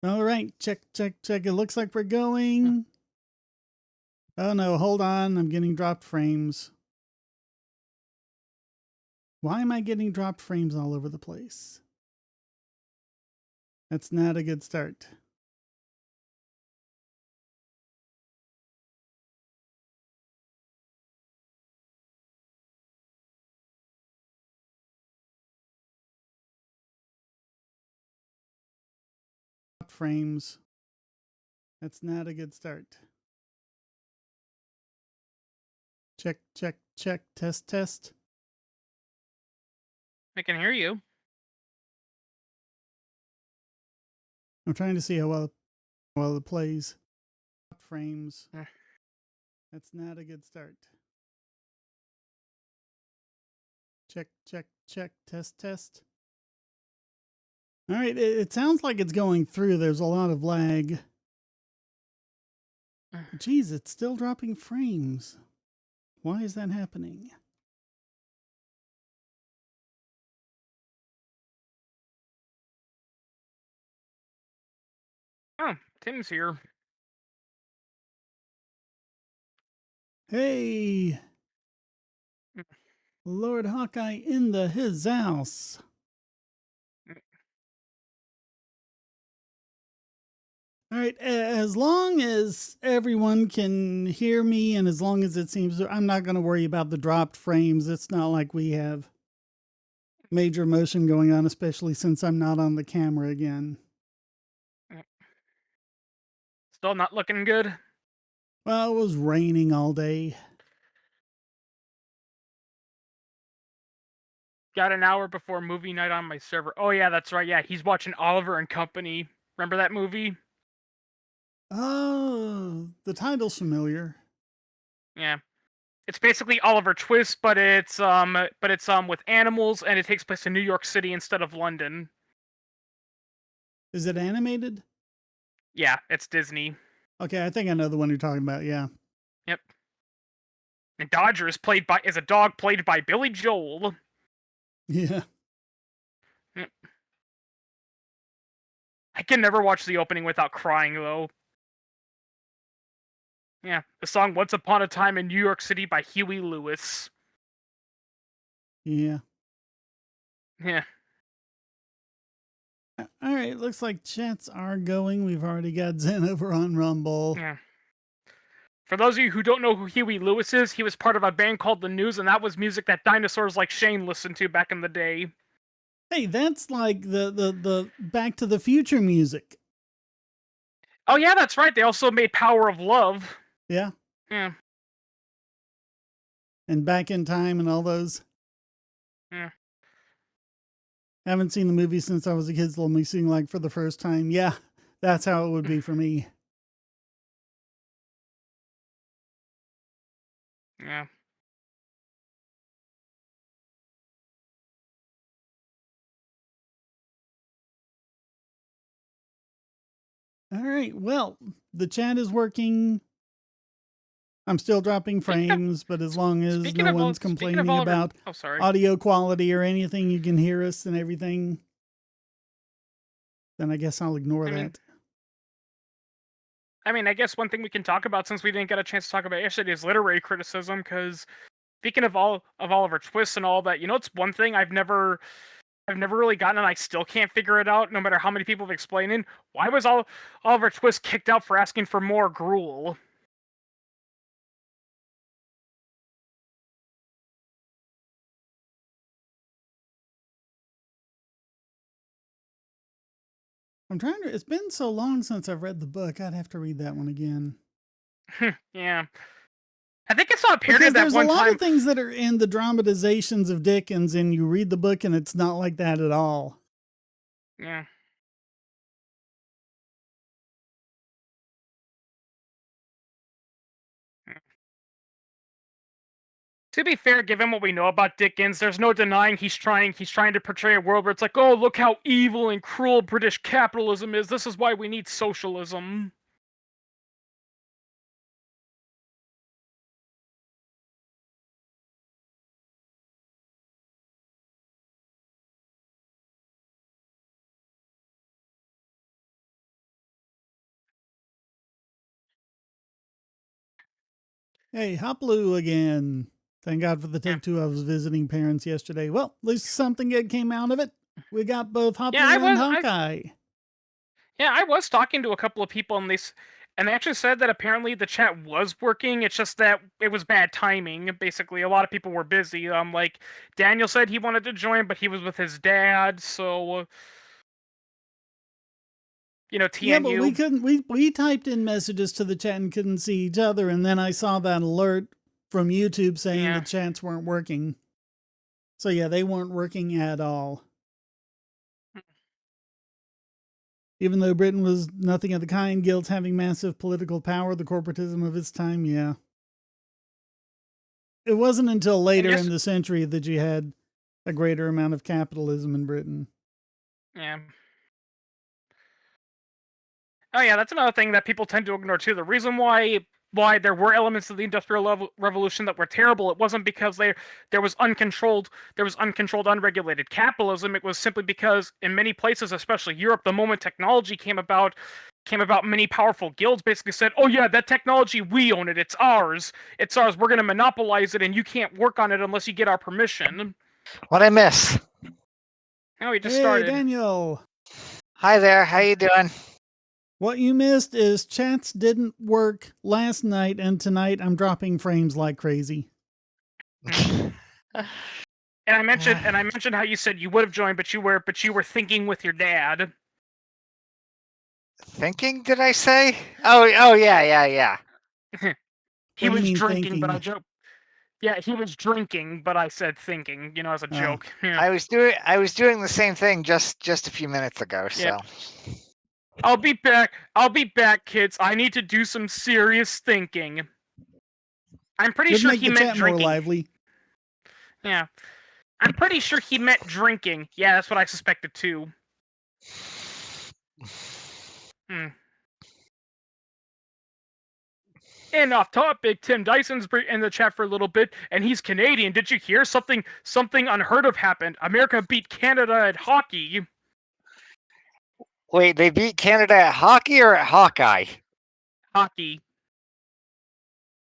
All right, check, check, check. It looks like we're going. Oh no, hold on. I'm getting dropped frames. Why am I getting dropped frames all over the place? That's not a good start. Frames. That's not a good start. Check, check, check. Test, test. I can hear you. I'm trying to see how well it plays. Frames. That's not a good start. Check, check, check. Test, test. All right, it sounds like it's going through. There's a lot of lag. Geez, it's still dropping frames. Why is that happening? Oh, Tim's here. Hey, Lord Hawkeye in his house. All right, as long as everyone can hear me and as long as it seems, I'm not going to worry about the dropped frames. It's not like we have major motion going on, especially since I'm not on the camera again. Still not looking good. Well, it was raining all day. Got an hour before movie night on my server. Oh yeah, that's right. Yeah, he's watching Oliver and Company. Remember that movie? Oh, the title's familiar. Yeah. It's basically Oliver Twist, but it's with animals and it takes place in New York City instead of London. Is it animated? Yeah, it's Disney. Okay, I think I know the one you're talking about. Yeah. Yep. And Dodger is a dog played by Billy Joel. Yeah. Yep. I can never watch the opening without crying though. Yeah, the song "Once Upon a Time in New York City" by Huey Lewis. Yeah. Yeah. All right, looks like chats are going. We've already got Zen over on Rumble. Yeah. For those of you who don't know who Huey Lewis is, he was part of a band called The News, and that was music that dinosaurs like Shane listened to back in the day. Hey, that's like the Back to the Future music. Oh yeah, that's right. They also made Power of Love. Yeah. Yeah. And Back in Time and all those. Yeah. Haven't seen the movie since I was a kid, so let me sing like for the first time. Yeah, that's how it would be for me. Yeah. All right. Well, the chat is working. I'm still dropping Speaking of frames, but as long as speaking no of all one's speaking of complaining Oliver, about oh sorry. audio quality or anything, you can hear us and everything, then I guess I'll ignore I mean, that. I guess one thing we can talk about since we didn't get a chance to talk about yesterday is literary criticism. Because speaking of Oliver Twist and all that, it's one thing I've never really gotten, and I still can't figure it out. No matter how many people have explained it, why was Oliver Twist kicked out for asking for more gruel? I'm trying to, it's been so long since I've read the book. I'd have to read that one again. Yeah, I think it's not Because period that there's a one lot of time. things that are in the dramatizations of Dickens, and you read the book and it's not like that at all. Yeah. To be fair, given what we know about Dickens, there's no denying he's trying to portray a world where it's like, oh, look how evil and cruel British capitalism is. This is why we need socialism. Hey, Hoplu again. Thank God for the Yeah. take two. I was visiting parents yesterday. Well, at least something good came out of it. We got both Yeah, I Hoplu and was. Hawkeye. I was talking to a couple of people, and and they actually said that apparently the chat was working. It's just that it was bad timing. Basically, a lot of people were busy. Like Daniel said he wanted to join, but he was with his dad. So, Yeah, but we TNU. couldn't. We typed in messages to the chat and couldn't see each other, and then I saw that alert from YouTube saying the Yeah. chats weren't working. So yeah, they weren't working at all. Even though Britain was nothing of the kind, guilds having massive political power, the corporatism of its time, yeah. It wasn't until And later in yes. the century that you had a greater amount of capitalism in Britain. Yeah. Oh yeah, that's another thing that people tend to ignore too. The reason why there were elements of the revolution that were terrible, it wasn't because there was uncontrolled unregulated capitalism. It was simply because in many places, especially Europe, the moment technology came about, many powerful guilds basically said, "Oh yeah, that technology, we own it. It's ours. It's ours. We're going to monopolize it, and you can't work on it unless you get our permission." What'd I miss? Oh, we just Hey, started. Daniel. Hi there, how you doing? What you missed is chats didn't work last night, and tonight I'm dropping frames like crazy. And I mentioned how you said you would have joined, but you were thinking with your dad. Thinking, did I say? Oh yeah. He What do you was mean drinking, but I thinking? joked. Yeah, he was drinking, but I said thinking, as a Oh. joke. Yeah. I was doing the same thing just a few minutes ago, so. Yep. I'll be back. I'll be back, kids. I need to do some serious thinking. I'm pretty Just sure make he the meant chat more drinking. lively. Yeah. I'm pretty sure he meant drinking. Yeah, that's what I suspected too. Hmm. And off topic, Tim Dyson's in the chat for a little bit, and he's Canadian. Did you hear something unheard of happened? America beat Canada at hockey. Wait, they beat Canada at hockey or at Hawkeye? Hockey.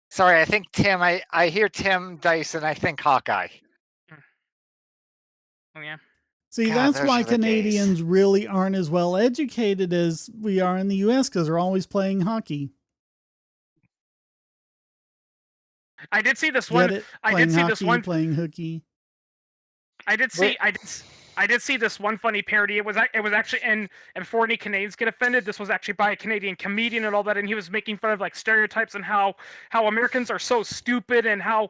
Sorry, I think Tim. I hear Tim Dyson. I think Hawkeye. Oh yeah. See, God, that's those why are the days. Canadians really aren't as well educated as we are in the US because they're always playing hockey. I did see this Get one. it? I did Playing see this hockey, one. playing hooky. Wait, I did see this one funny parody. It was actually, and before any Canadians get offended, this was actually by a Canadian comedian and all that, and he was making fun of like stereotypes and how Americans are so stupid and how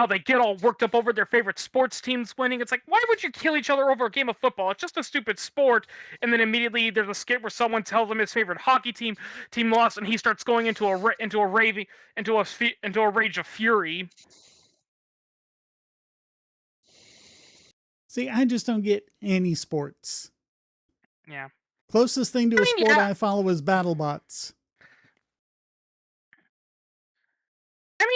they get all worked up over their favorite sports teams winning. It's like, why would you kill each other over a game of football? It's just a stupid sport. And then immediately there's a skit where someone tells him his favorite hockey team lost, and he starts going into a rage of fury. See, I just don't get any sports. Yeah. Closest thing to I a mean, sport yeah. I follow is BattleBots.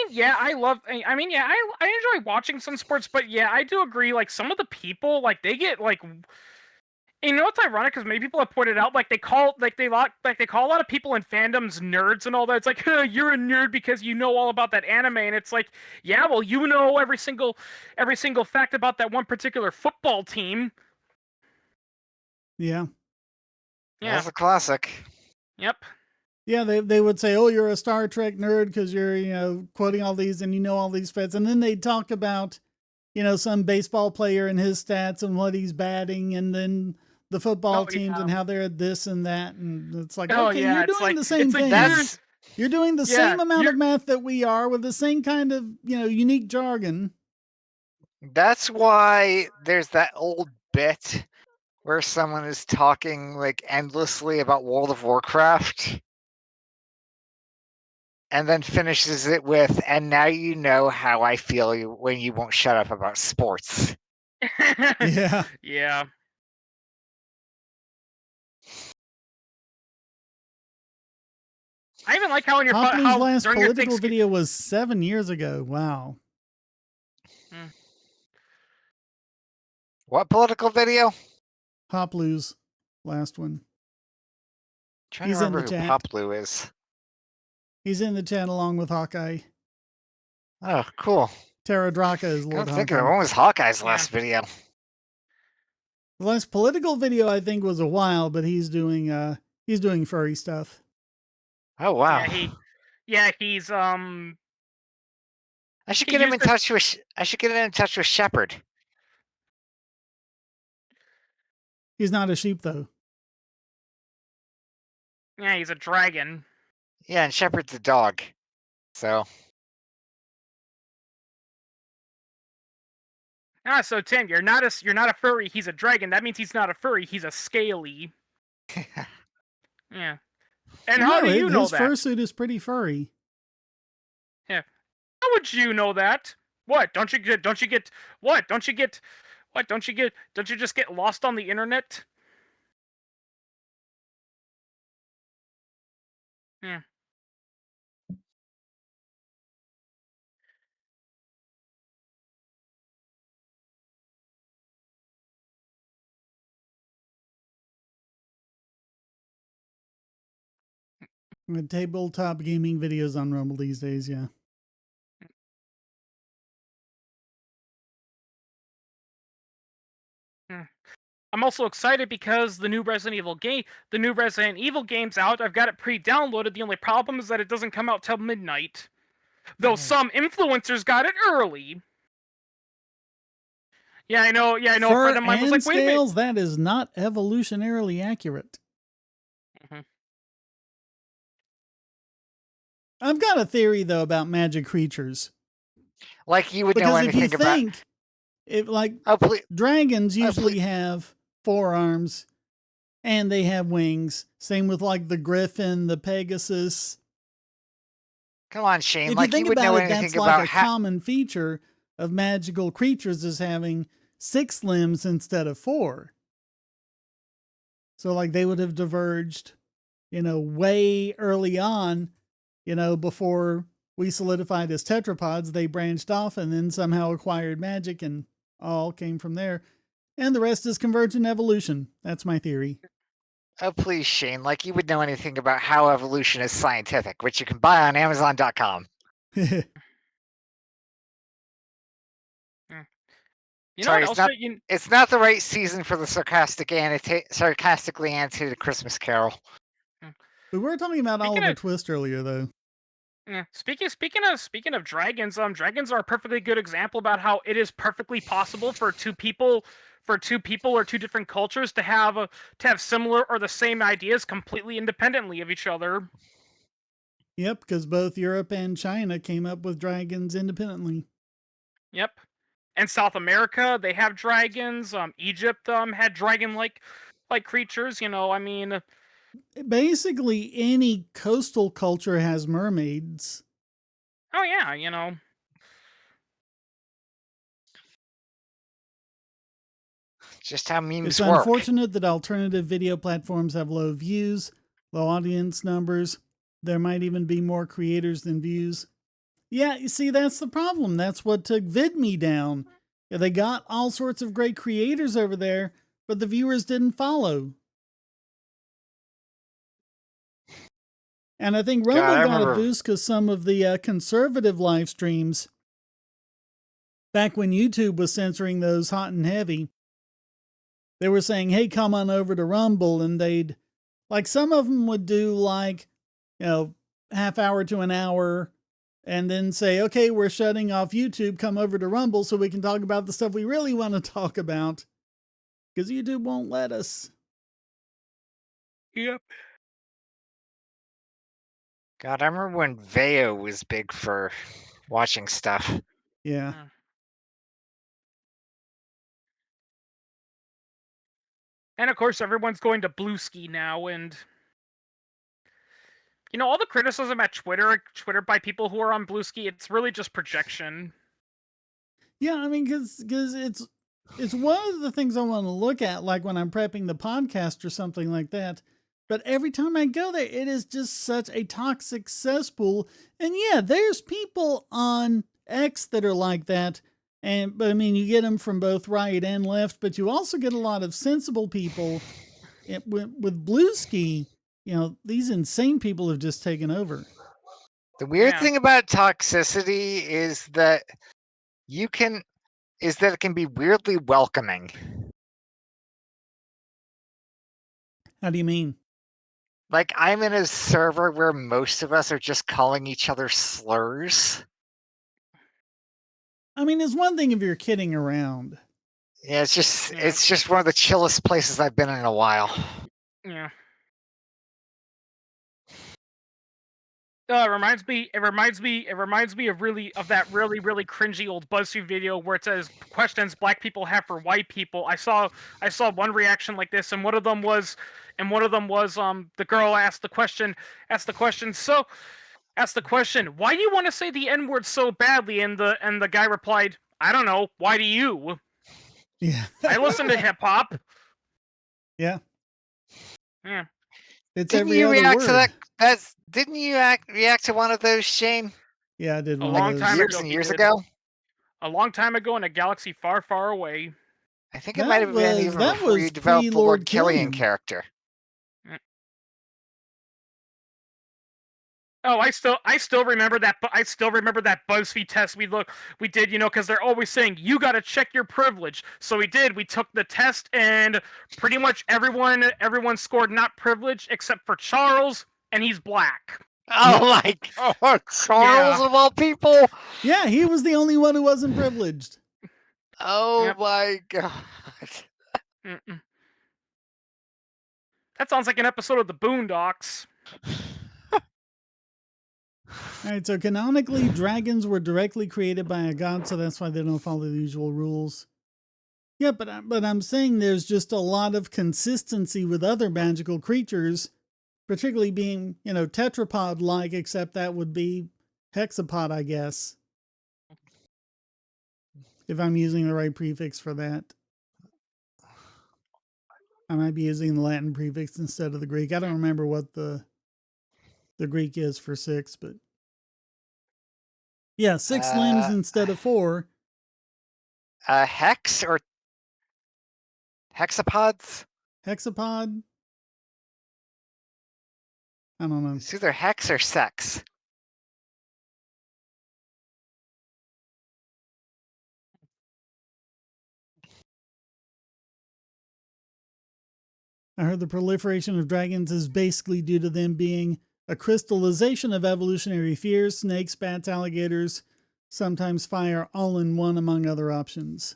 Yeah, I enjoy watching some sports, but yeah, I do agree. Like some of the people, like they get like, what's ironic because many people have pointed out, like they call a lot of people in fandoms nerds and all that. It's like, huh, you're a nerd because you know all about that anime, and it's like, yeah, well, you know every single fact about that one particular football team. Yeah. Yeah. that's a classic. Yep. Yeah, they would say, "Oh, you're a Star Trek nerd because you're quoting all these and you know all these facts," and then they'd talk about some baseball player and his stats and what he's batting, and then the football Oh teams yeah. and how they're this and that, and it's like, Oh okay, yeah. you're It's doing like the same thing. That's You're doing the yeah. same amount of math that we are with the same kind of unique jargon. that's why there's that old bit where someone is talking like endlessly about World of Warcraft and then finishes it with, and now you know how I feel when you won't shut up about sports. Yeah. Yeah. I even like how in your Hoplu's last during your political Thanksgiving. video was 7 years ago. Wow. What political video? Hoplu's last one. Trying to He's in remember the who chat. Poplu is. He's in the chat along with Hawkeye. Oh, cool. Tara Draka is I'm Lord thinking, Hawkeye. when was Hawkeye's Yeah. last video? The last political video I think was a while, but he's doing furry stuff. Oh wow. He's I should he get him used in to touch with. I should get him in touch with Shepard. He's not a sheep though. yeah, he's a dragon. Yeah, and Shepard's a dog. So Ah, so Tim, you're not a furry, he's a dragon. That means he's not a furry, he's a scaly. Yeah. And how No, do you know his that? fursuit is pretty furry. Yeah. How would you know that? What? Don't you get what? Don't you just get lost on the internet? Yeah. With tabletop gaming videos on Rumble these days, yeah. I'm also excited because the new Resident Evil game's out. I've got it pre-downloaded. The only problem is that it doesn't come out till midnight. Though some influencers got it early. Yeah, I know. Yeah, I know. A Fur friend of mine was and like, "Wait a minute." scales, that is not evolutionarily accurate. Mhm. I've got a theory though about magic creatures. like you would know Because if you anything about. think it like Oh please. dragons Oh, usually have forearms and they have wings. Same with like the griffin, the Pegasus. Come on, Shane. If you Like think you would know about it, anything that's like about a common feature of magical creatures is having 6 limbs instead of 4. So like they would have diverged, way early on, before we solidified as tetrapods, they branched off and then somehow acquired magic and all came from there. And the rest is convergent evolution. That's my theory. Oh please, Shane. Like you would know anything about how evolution is scientific, which you can buy on Amazon.com. You know Sorry, what else? You it's not the right season for the sarcastically annotated Christmas Carol. We were talking about Speaking Oliver of- Twist earlier, though. Yeah. Speaking of dragons, dragons are a perfectly good example about how it is perfectly possible for two people or two different cultures to have similar or the same ideas completely independently of each other. Yep, because both Europe and China came up with dragons independently. Yep. And South America, they have dragons. Egypt had dragon-like creatures. Basically, any coastal culture has mermaids. Oh yeah, Just how memes It's work. unfortunate that alternative video platforms have low views, low audience numbers. There might even be more creators than views. Yeah, you see, that's the problem. That's what took VidMe down. Yeah, they got all sorts of great creators over there, but the viewers didn't follow. And I think Rumble I got a remember- boost because some of the conservative live streams, back when YouTube was censoring those hot and heavy, they were saying, hey, come on over to Rumble. And they'd, like, some of them would do like, half hour to an hour and then say, okay, we're shutting off YouTube. Come over to Rumble so we can talk about the stuff we really want to talk about. Because YouTube won't let us. Yep. God, I remember when Veo was big for watching stuff. Yeah. And of course, everyone's going to Blueski now, and all the criticism at Twitter by people who are on Blueski, it's really just projection. Yeah, I mean, because it's one of the things I want to look at, like when I'm prepping the podcast or something like that. But every time I go there, it is just such a toxic cesspool. And yeah, there's people on X that are like that. But I mean, you get them from both right and left, but you also get a lot of sensible people. With Blueski, these insane people have just taken over. The weird Yeah. thing about toxicity is that it can be weirdly welcoming. How do you mean? Like, I'm in a server where most of us are just calling each other slurs. I mean, it's one thing if you're kidding around. Yeah, it's just one of the chillest places I've been in a while. Yeah. It reminds me of that really cringy old BuzzFeed video where it says questions black people have for white people. I saw one reaction like this, and one of them was the girl asked the question, why do you want to say the N-word so badly? And the guy replied, I don't know, why do you? Yeah. I listen to hip hop. Yeah. Yeah. It's Didn't every you other react word. to that? Didn't you react to one of those, Shane? Yeah, I did A one long of those. time Years ago, and he years did. ago? A long time ago in a galaxy far, far away. I think it might have been even that before you was developed the Lord pre-Lord Killian Killian. character. Oh, I still remember that. I still remember that BuzzFeed test we did. Because they're always saying you got to check your privilege. So we did. We took the test, and pretty much everyone scored not privileged except for Charles, and he's black. Oh my God, Charles of all people! Yeah, he was the only one who wasn't privileged. Oh my God. Mm-mm. That sounds like an episode of the Boondocks. All right, so canonically, dragons were directly created by a god, so that's why they don't follow the usual rules. Yeah, but I'm saying there's just a lot of consistency with other magical creatures, particularly being, tetrapod-like, except that would be hexapod, I guess. If I'm using the right prefix for that. I might be using the Latin prefix instead of the Greek. I don't remember what the Greek is for 6, but yeah, 6 limbs instead of 4. Hex or hexapods? Hexapod? I don't know. It's either hex or sex. I heard the proliferation of dragons is basically due to them being a crystallization of evolutionary fears, snakes, bats, alligators, sometimes fire, all in one, among other options.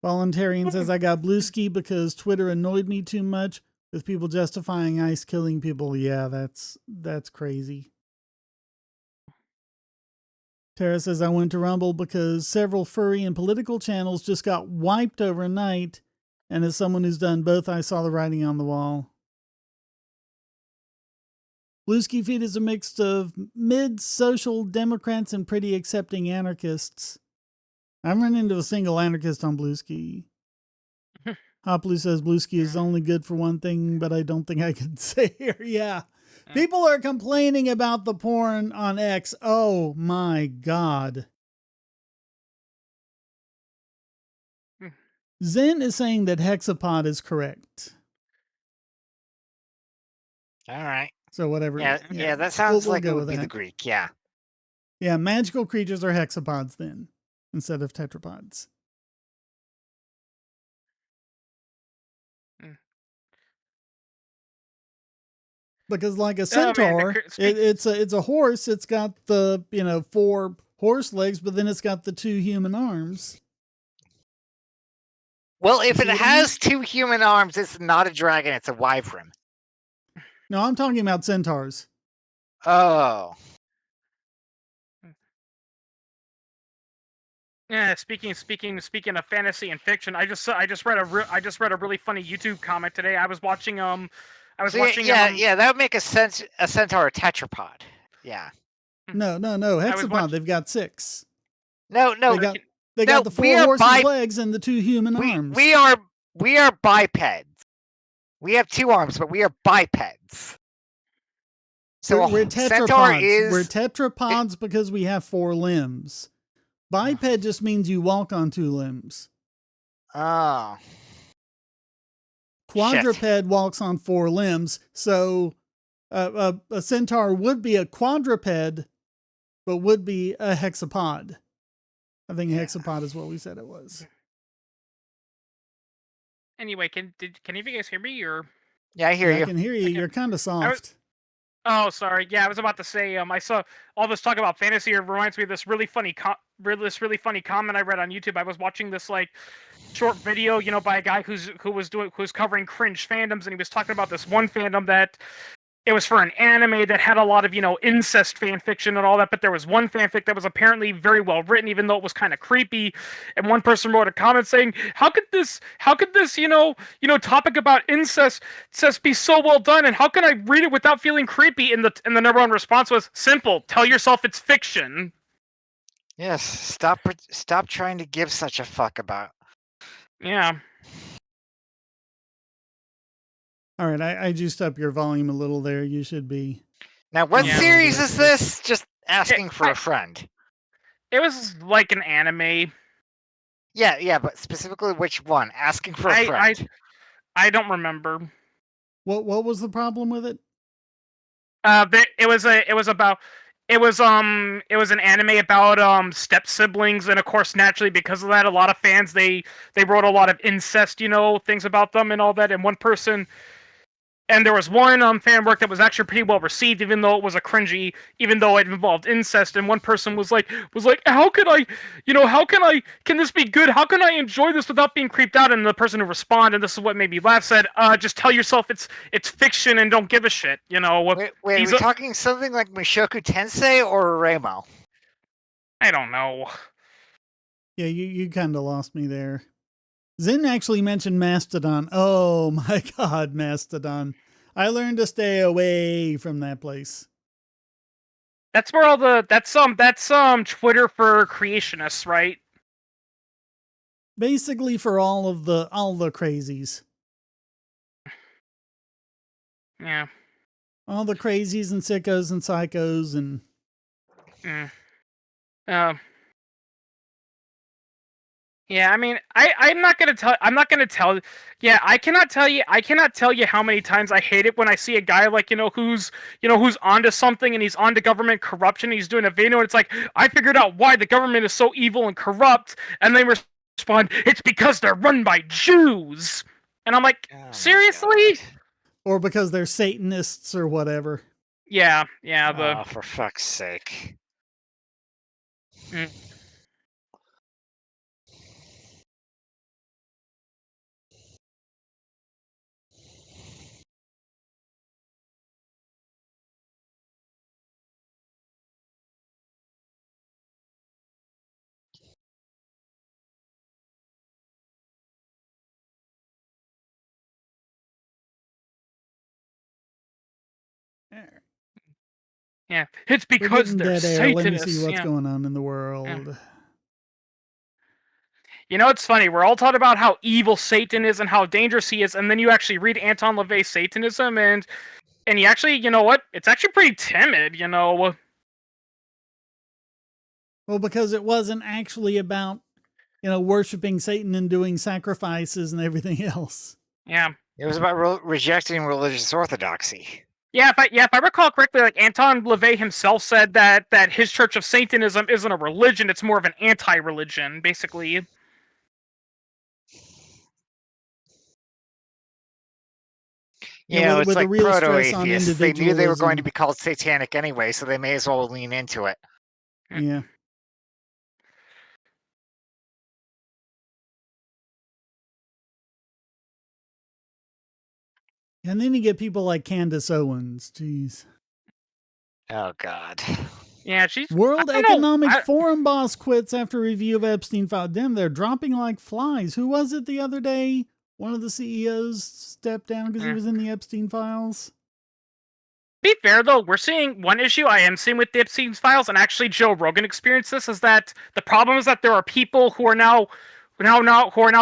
Voluntarian says, I got blue ski because Twitter annoyed me too much with people justifying ice killing people. Yeah, that's crazy. Tara says, I went to Rumble because several furry and political channels just got wiped overnight. And as someone who's done both, I saw the writing on the wall. Bluesky Feed is a mix of mid-social Democrats and pretty accepting anarchists. I haven't run into a single anarchist on Bluesky. Hopley says Bluesky is only good for one thing, but I don't think I can say here. Yeah. People are complaining about the porn on X. Oh my God. Zen is saying that hexapod is correct. All right. So whatever. Yeah, that sounds we'll like go it would with be that. the Greek, yeah. Yeah, magical creatures are hexapods then, instead of tetrapods. Because like a centaur, it's a horse. It's got the 4 horse legs, but then it's got the 2 human arms. Well, if it has 2 human arms, it's not a dragon, it's a wyvern. No, I'm talking about centaurs. Oh. Yeah, speaking of fantasy and fiction, I just read a really funny YouTube comment today. I was watching yeah, that would make a centaur a tetrapod. Yeah. No, hexapod. They've got 6. No. They got the 4 horses' legs and the 2 human arms. We are bipeds. We have 2 arms, but we are bipeds. So we're tetrapods. We're tetrapods because we have 4 limbs. Biped just means you walk on 2 limbs. Oh. Quadruped walks on 4 limbs. So A centaur would be a quadruped, but would be a hexapod. I think hexapod is what we said it was. Anyway, can any of you guys hear me or? Yeah, I hear I you. can hear you. Okay. You're kind of soft. Oh, sorry. Yeah, I was about to say. I saw all this talk about fantasy. It reminds me of this really funny comment I read on YouTube. I was watching this like short video, by a guy who's covering cringe fandoms, and he was talking about this one fandom that it was for an anime that had a lot of incest fan fiction and all that, but there was one fanfic that was apparently very well written, even though it was kind of creepy. And one person wrote a comment saying, how could this topic about incest be so well done, and how can I read it without feeling creepy? And the number one response was simple: tell yourself it's fiction. Yes, stop trying to give such a fuck about. Yeah. All right, I juiced up your volume a little there. You should be. Now, what Yeah. series is this? Just asking for a friend. It was like an anime. Yeah, but specifically which one? Asking for a friend. I don't remember. What was the problem with it? It was an anime about step siblings, and of course, naturally, because of that, a lot of fans they wrote a lot of incest, things about them and all that. And one person, and there was one fan work that was actually pretty well received, even though it was even though it involved incest. And one person was like, how can this be good? How can I enjoy this without being creeped out? And the person who responded, and this is what made me laugh, said, just tell yourself it's fiction and don't give a shit. Wait, are we talking something like Mushoku Tensei or Reimo? I don't know. Yeah, you kind of lost me there. Zin actually mentioned Mastodon. Oh my God, Mastodon. I learned to stay away from that place. That's where that's Twitter for creationists, right? Basically for all the crazies. Yeah. All the crazies and sickos and psychos and yeah, I mean, I'm not gonna tell. Yeah, I cannot tell you how many times I hate it when I see a guy like who's onto something, and he's onto government corruption. He's doing a video, and it's like, I figured out why the government is so evil and corrupt, and they respond, it's because they're run by Jews, and I'm like, seriously? Or because they're Satanists or whatever. Yeah. Oh, for fuck's sake. Yeah, it's because they're Satanists. Let me see what's going on in the world. Yeah. It's funny. We're all taught about how evil Satan is and how dangerous he is, and then you actually read Anton LaVey's Satanism, and you actually, you know what? It's actually pretty timid, Well, because it wasn't actually about, worshiping Satan and doing sacrifices and everything else. Yeah. It was about rejecting religious orthodoxy. Yeah, if I recall correctly, like Anton LaVey himself said that his Church of Satanism isn't a religion; it's more of an anti-religion, basically. Yeah, it's like proto-atheists. They knew they were going to be called satanic anyway, so they may as well lean into it. Yeah. And then you get people like Candace Owens. Jeez. Oh, God. Yeah, she's... World Economic Forum boss quits after review of Epstein file. Damn, they're dropping like flies. Who was it the other day? One of the CEOs stepped down because he was in the Epstein files. Be fair, though, we're seeing one issue I am seeing with the Epstein files, and actually Joe Rogan experienced this, is that the problem is that there are people who are now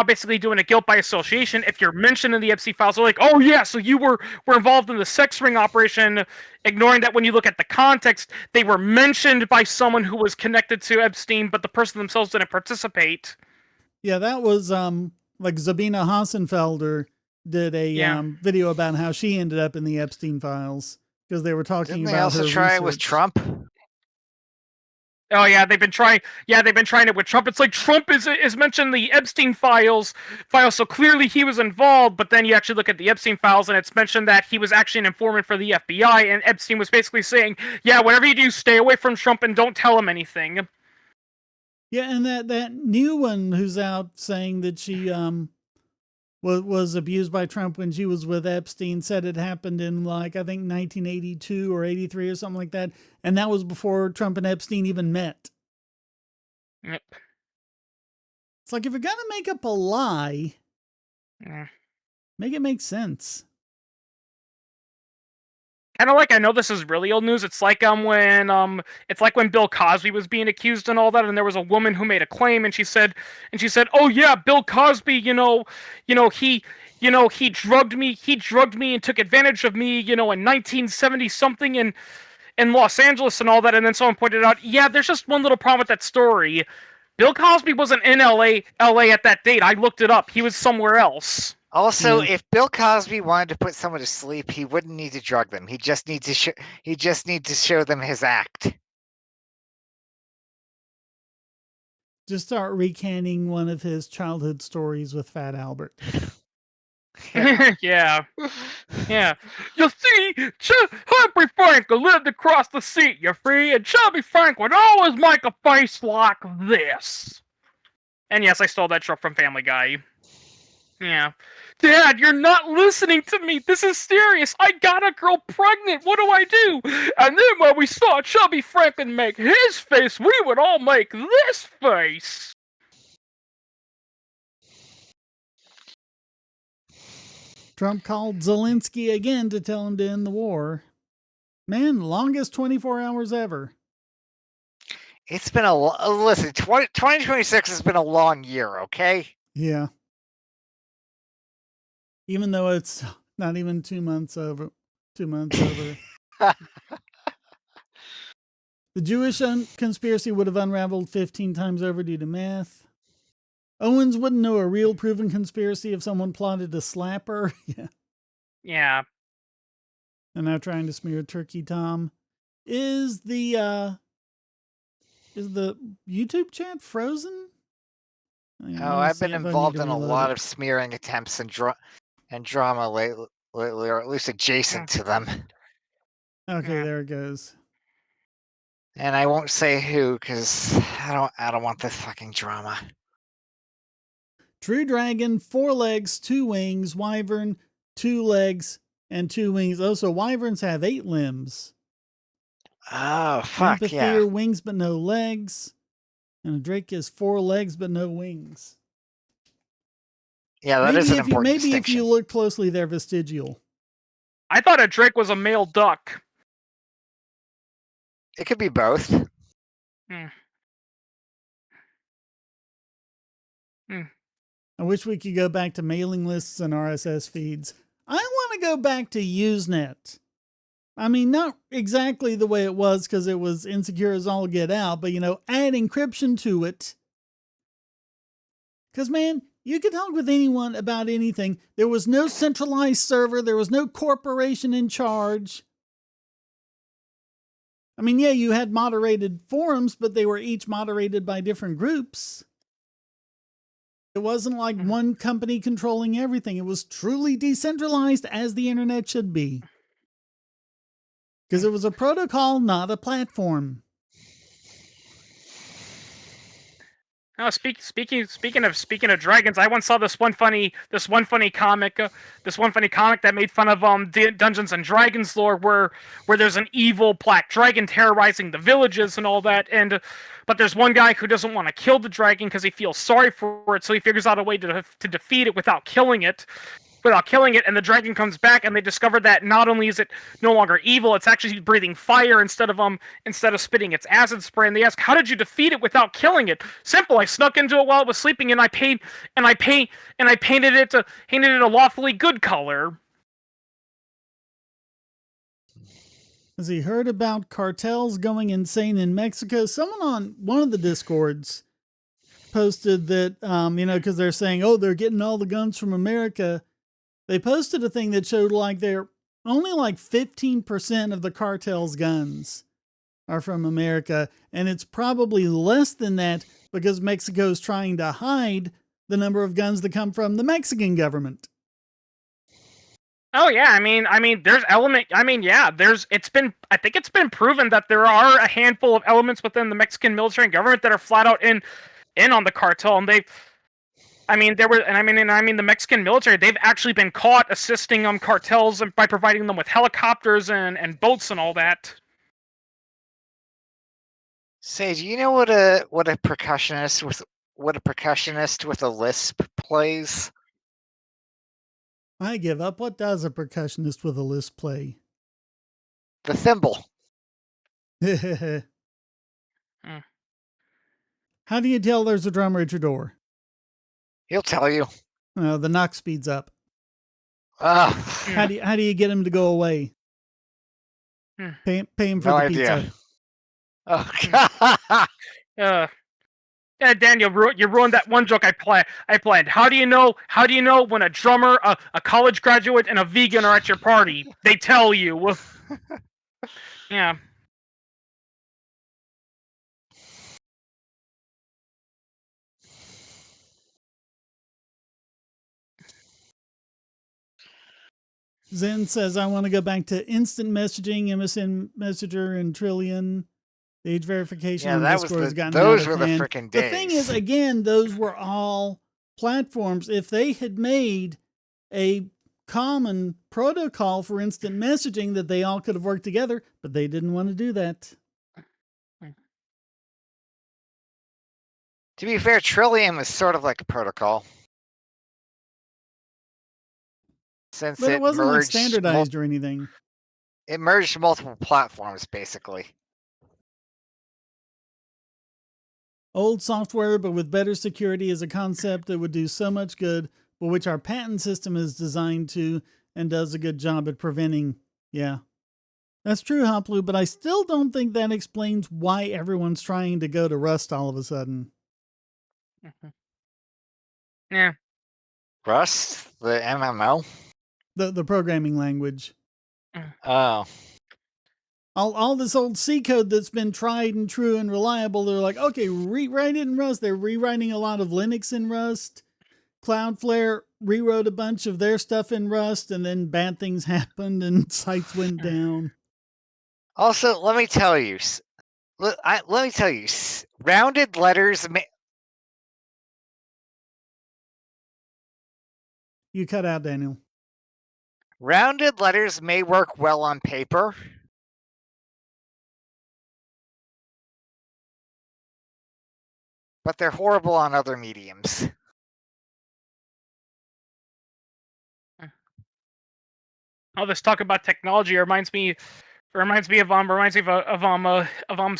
basically doing a guilt by association. If you're mentioned in the Epstein files, they're like, oh yeah, so you were involved in the sex ring operation, ignoring that when you look at the context, they were mentioned by someone who was connected to Epstein, but the person themselves didn't participate. Yeah, that was like Zabina Hassenfelder did a video about how she ended up in the Epstein files because they were talking Didn't they about also her try it with research. Trump? Oh yeah, they've been trying. Yeah, they've been trying it with Trump. It's like Trump is mentioned in the Epstein files, so clearly he was involved. But then you actually look at the Epstein files, and it's mentioned that he was actually an informant for the FBI, and Epstein was basically saying, "Yeah, whatever you do, stay away from Trump and don't tell him anything." Yeah, and that new one who's out saying that she was abused by Trump when she was with Epstein said it happened in like I think 1982 or 83 or something like that, and that was before Trump and Epstein even met. Yep. It's like if you're gonna make up a lie, Yeah. make it make sense. Kind of like, I know this is really old news. It's like when Bill Cosby was being accused and all that, and there was a woman who made a claim, and she said, "Oh yeah, Bill Cosby, he drugged me and took advantage of me, in 1970 something in Los Angeles and all that." And then someone pointed out, "Yeah, there's just one little problem with that story. Bill Cosby wasn't in LA at that date. I looked it up. He was somewhere else." Also, Yeah. if Bill Cosby wanted to put someone to sleep, he wouldn't need to drug them. He just needs to show them his act. Just start recanting one of his childhood stories with Fat Albert. Yeah. Yeah. You see, Humphrey Frank lived across the sea, you see, and Chubby Frank would always make a face like this. And yes, I stole that joke from Family Guy. Yeah. Dad, you're not listening to me. This is serious. I got a girl pregnant. What do I do? And then when we saw Chubby Franklin make his face, we would all make this face. Trump called Zelensky again to tell him to end the war. Man, longest 24 hours ever. It's been listen, 2026 has been a long year, okay? Yeah. Even though it's not even 2 months over. 2 months over. The Jewish conspiracy would have unraveled 15 times over due to math. Owens wouldn't know a real proven conspiracy if someone plotted to slap her. Yeah. Yeah. And now trying to smear Turkey Tom. Is the YouTube chat frozen? Oh, I've been involved in a lot of smearing attempts and drama lately, or at least adjacent to them. Okay, there it goes. And I won't say who because I don't want this fucking drama. True dragon, 4 legs, 2 wings. Wyvern, 2 legs and 2 wings. Oh, so wyverns have 8 limbs. Oh, fuck, Amphitheater, yeah. wings but no legs. And a drake has 4 legs but no wings. Yeah, that is an important maybe distinction. if you look closely, they're vestigial. I thought a drake was a male duck. It could be both. I wish we could go back to mailing lists and RSS feeds. I want to go back to Usenet. I mean, not exactly the way it was because it was insecure as all get out, but add encryption to it. Because, man, you could talk with anyone about anything. There was no centralized server. There was no corporation in charge. I mean, yeah, you had moderated forums, but they were each moderated by different groups. It wasn't like one company controlling everything. It was truly decentralized as the internet should be. Because it was a protocol, not a platform. Oh, speaking of dragons, I once saw this one funny comic that made fun of Dungeons and Dragons lore, where there's an evil black dragon terrorizing the villages and all that, but there's one guy who doesn't want to kill the dragon because he feels sorry for it, so he figures out a way to defeat it without killing it. And the dragon comes back, and they discover that not only is it no longer evil, it's actually breathing fire instead of spitting its acid spray. And they ask, "How did you defeat it without killing it?" "Simple. I snuck into it while it was sleeping, and I painted it a lawfully good color." Has he heard about cartels going insane in Mexico? Someone on one of the Discords posted that, because they're saying, oh, they're getting all the guns from America. They posted a thing that showed like they're only like 15% of the cartel's guns are from America, and it's probably less than that because Mexico's trying to hide the number of guns that come from the Mexican government. Oh yeah, I mean, there's element. I mean, yeah, it's been. I think it's been proven that there are a handful of elements within the Mexican military and government that are flat out in on the cartel, and they. I mean, the Mexican military. They've actually been caught assisting cartels by providing them with helicopters and boats and all that. Say, do you know what a percussionist with a lisp plays? I give up. What does a percussionist with a lisp play? The thimble. How do you tell there's a drummer at your door? He'll tell you. The knock speeds up. Ugh. How do you get him to go away? Pay him for No the idea. pizza. Oh God. Yeah, Daniel, you ruined that one joke I planned. How do you know when a drummer, a college graduate, and a vegan are at your party? They tell you. Yeah. Zen says, I want to go back to instant messaging, MSN Messenger, and Trillion. The age verification on Discord has gotten out of hand. Frickin' days. The thing is, again, those were all platforms. If they had made a common protocol for instant messaging that they all could have worked together, but they didn't want to do that. To be fair, Trillium is sort of like a protocol. Since But it wasn't like merged standardized or anything. It merged multiple platforms, basically. Old software, but with better security is a concept that would do so much good, but which our patent system is designed to and does a good job at preventing. Yeah. That's true, Hoplu, but I still don't think that explains why everyone's trying to go to Rust all of a sudden. Yeah. Rust? The MMO? The programming language. Oh. All this old C code that's been tried and true and reliable, they're like, okay, rewrite it in Rust. They're rewriting a lot of Linux in Rust. Cloudflare rewrote a bunch of their stuff in Rust, and then bad things happened and sites went down. Also, let me tell you, rounded letters You cut out, Daniel. Rounded letters may work well on paper. But they're horrible on other mediums. All this talk about technology reminds me of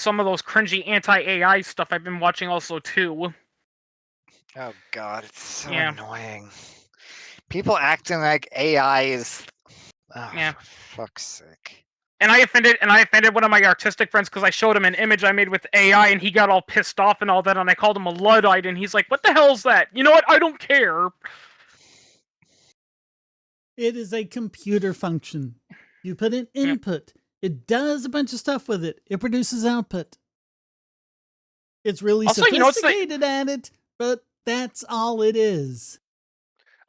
some of those cringy anti-AI stuff I've been watching also too. Oh God, it's so annoying. People acting like AI is. Oh, for fuck's sake. And I offended one of my artistic friends because I showed him an image I made with AI, and he got all pissed off and all that, and I called him a Luddite, and he's like, "What the hell's that?" You know what? I don't care. It is a computer function. You put in input. It does a bunch of stuff with it. It produces output. It's really also, sophisticated at it, but that's all it is.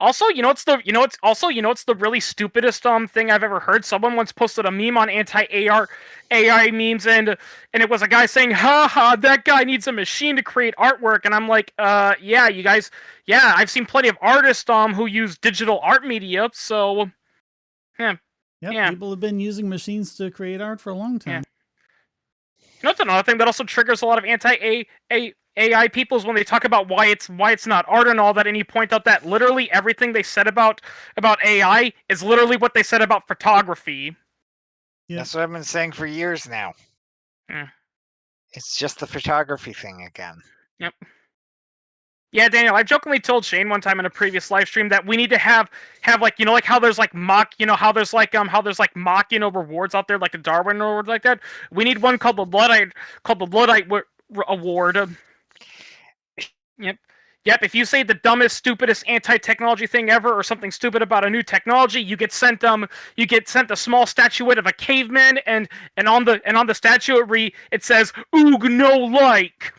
Also, what's the really stupidest thing I've ever heard? Someone once posted a meme on anti-AI memes, and it was a guy saying, "Ha ha, that guy needs a machine to create artwork," and I'm like, yeah, you guys, yeah, I've seen plenty of artists who use digital art media, so yeah. People have been using machines to create art for a long time. That's another thing that also triggers a lot of anti-AI people is when they talk about why it's not art and all that, and you point out that literally everything they said about AI is literally what they said about photography. Yeah. That's what I've been saying for years now. Yeah. It's just the photography thing again. Yep. Yeah, Daniel, I jokingly told Shane one time in a previous live stream that we need to have like, like how there's like mock, how there's like mock, rewards out there, like a Darwin award like that. We need one called the Luddite Award. Yep. Yep, if you say the dumbest, stupidest anti-technology thing ever, or something stupid about a new technology, you get sent a small statuette of a caveman, and on the statue it says "Oog no like."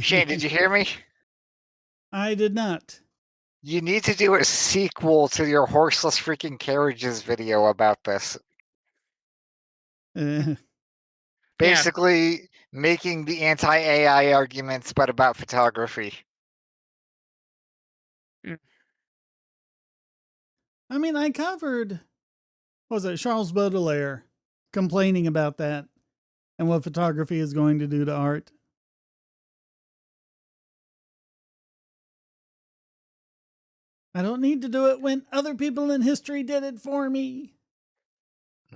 Shane, did you hear me? I did not. You need to do a sequel to your horseless freaking carriages video about this. Uh, Basically, making the anti-AI arguments, but about photography. I mean, I covered, what was it, Charles Baudelaire complaining about that and what photography is going to do to art. I don't need to do it when other people in history did it for me.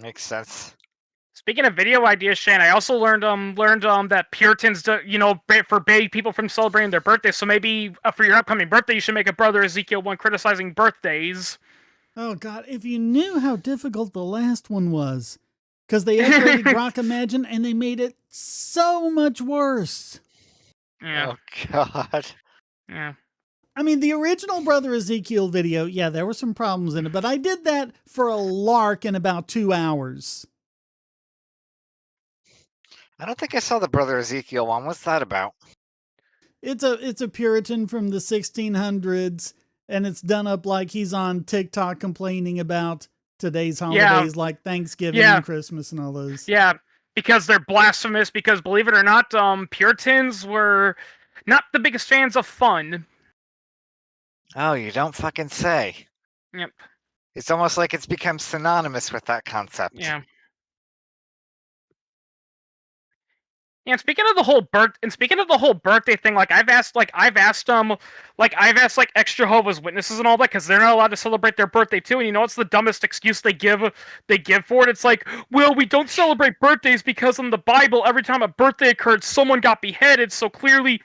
Makes sense. Speaking of video ideas, Shane, I also learned that Puritans forbade people from celebrating their birthdays. So maybe for your upcoming birthday, you should make a Brother Ezekiel one criticizing birthdays. Oh God, if you knew how difficult the last one was, because they upgraded Grok Imagine and they made it so much worse. Yeah. Oh God. Yeah. I mean, the original Brother Ezekiel video, yeah, there were some problems in it, but I did that for a lark in about 2 hours. I don't think I saw the Brother Ezekiel one. What's that about? It's a Puritan from the 1600s, and it's done up like he's on TikTok complaining about today's holidays, like Thanksgiving and Christmas and all those. Yeah, because they're blasphemous. Because believe it or not, Puritans were not the biggest fans of fun. Oh, you don't fucking say. Yep. It's almost like it's become synonymous with that concept. Yeah. Yeah, and speaking of the whole birthday thing, I've asked ex Jehovah's Witnesses and all that, because they're not allowed to celebrate their birthday too. And you know what's the dumbest excuse they give for it? It's like, well, we don't celebrate birthdays because in the Bible, every time a birthday occurred, someone got beheaded. So clearly,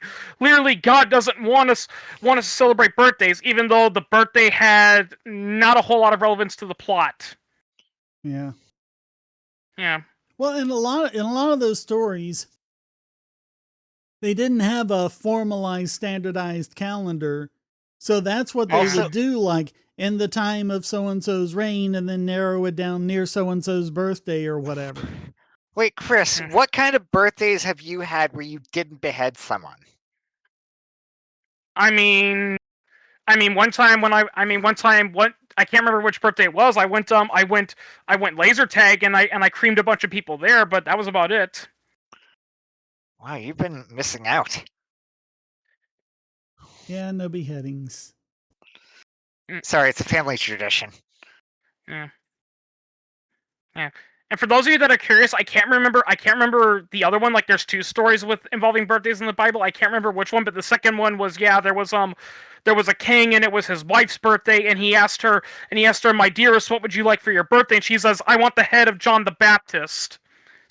God doesn't want us to celebrate birthdays, even though the birthday had not a whole lot of relevance to the plot. Yeah. Yeah. Well, in a lot of those stories, they didn't have a formalized, standardized calendar. So that's what they would do, like in the time of so-and-so's reign, and then narrow it down near so-and-so's birthday or whatever. Wait, Chris, what kind of birthdays have you had where you didn't behead someone? I mean, one time I can't remember which birthday it was. I went laser tag and I creamed a bunch of people there, but that was about it. Wow, you've been missing out. Yeah, no beheadings. Sorry, it's a family tradition. Yeah. And for those of you that are curious, I can't remember the other one. Like, there's two stories involving birthdays in the Bible. I can't remember which one, but the second one was, there was a king, and it was his wife's birthday, and he asked her, "My dearest, what would you like for your birthday?" And she says, "I want the head of John the Baptist."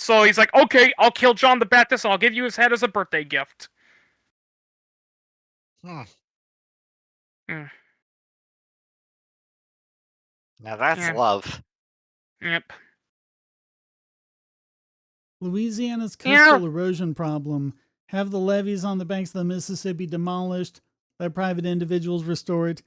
So he's like, "Okay, I'll kill John the Baptist, and I'll give you his head as a birthday gift." Now that's love. Yep. Louisiana's coastal erosion problem. Have the levees on the banks of the Mississippi demolished, let private individuals restore it,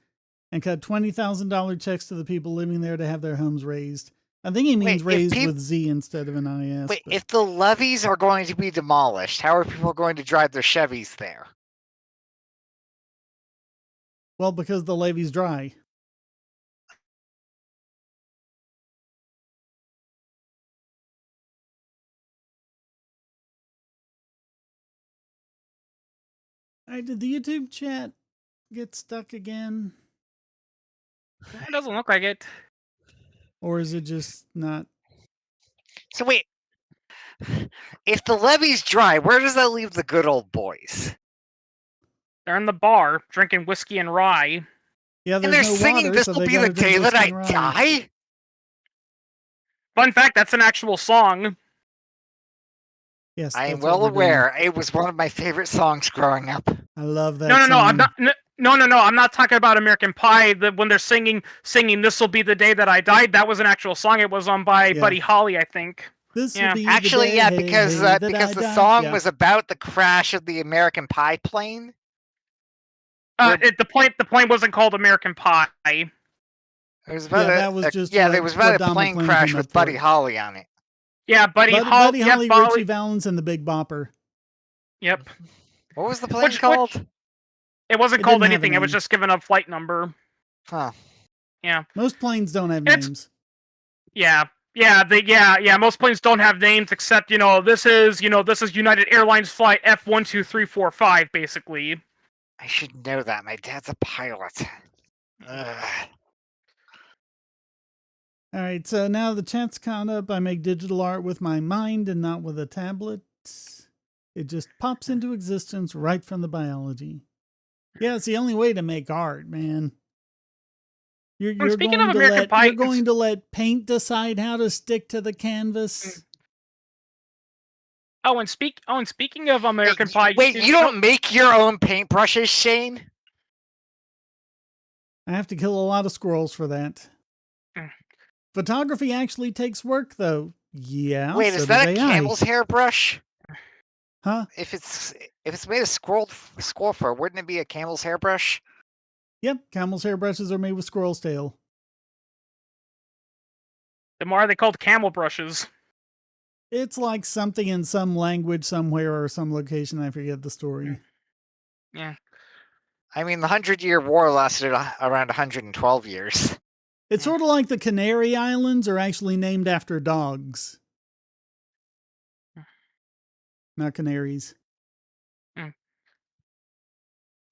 and cut $20,000 checks to the people living there to have their homes raised. I think he means raised with Z instead of an IS. Wait, if the levees are going to be demolished, how are people going to drive their Chevys there? Well, because the levee's dry. Did the YouTube chat get stuck again? It doesn't look like it. Or is it just not? So wait, if the levee's dry, where does that leave the good old boys? They're in the bar drinking whiskey and rye. Yeah, and they're singing water, "This Will Be the Day That I Die." Fun fact: that's an actual song. Yes, I am well aware. It was one of my favorite songs growing up. I love that. No, song. I'm not. No, I'm not talking about American Pie. When they're singing "This Will Be the Day That I Died," that was an actual song. It was by Buddy Holly, I think. This will be actually, the day, because the song was about the crash of the American Pie plane. The plane wasn't called American Pie. It was about that was just there was about a Don plane McClane crash came with up for Buddy it. Holly on it. Yeah, Buddy Holly, Richie Valens, and the Big Bopper. Yep. What was the plane called? It wasn't It called didn't have a anything. It was name. just given a flight number. Huh. Yeah. Most planes don't have names. Yeah. Most planes don't have names except, this is United Airlines flight F12345, basically. I should know that. My dad's a pilot. Ugh. All right, so now the chat's caught up. I make digital art with my mind and not with a tablet. It just pops into existence right from the biology. Yeah, it's the only way to make art, man. You're going to let paint decide how to stick to the canvas. And speaking of American Pie, wait, you don't make your own paintbrushes, Shane? I have to kill a lot of squirrels for that. Photography actually takes work, though. Yeah. Wait, is that a camel's hairbrush? Huh? If it's made of squirrel fur, wouldn't it be a camel's hairbrush? Yep, camel's hairbrushes are made with squirrel's tail. Then why are they called camel brushes? It's like something in some language somewhere or some location. I forget the story. Yeah. I mean, the 100-Year War lasted around 112 years. It's sort of like the Canary Islands are actually named after dogs. Not canaries.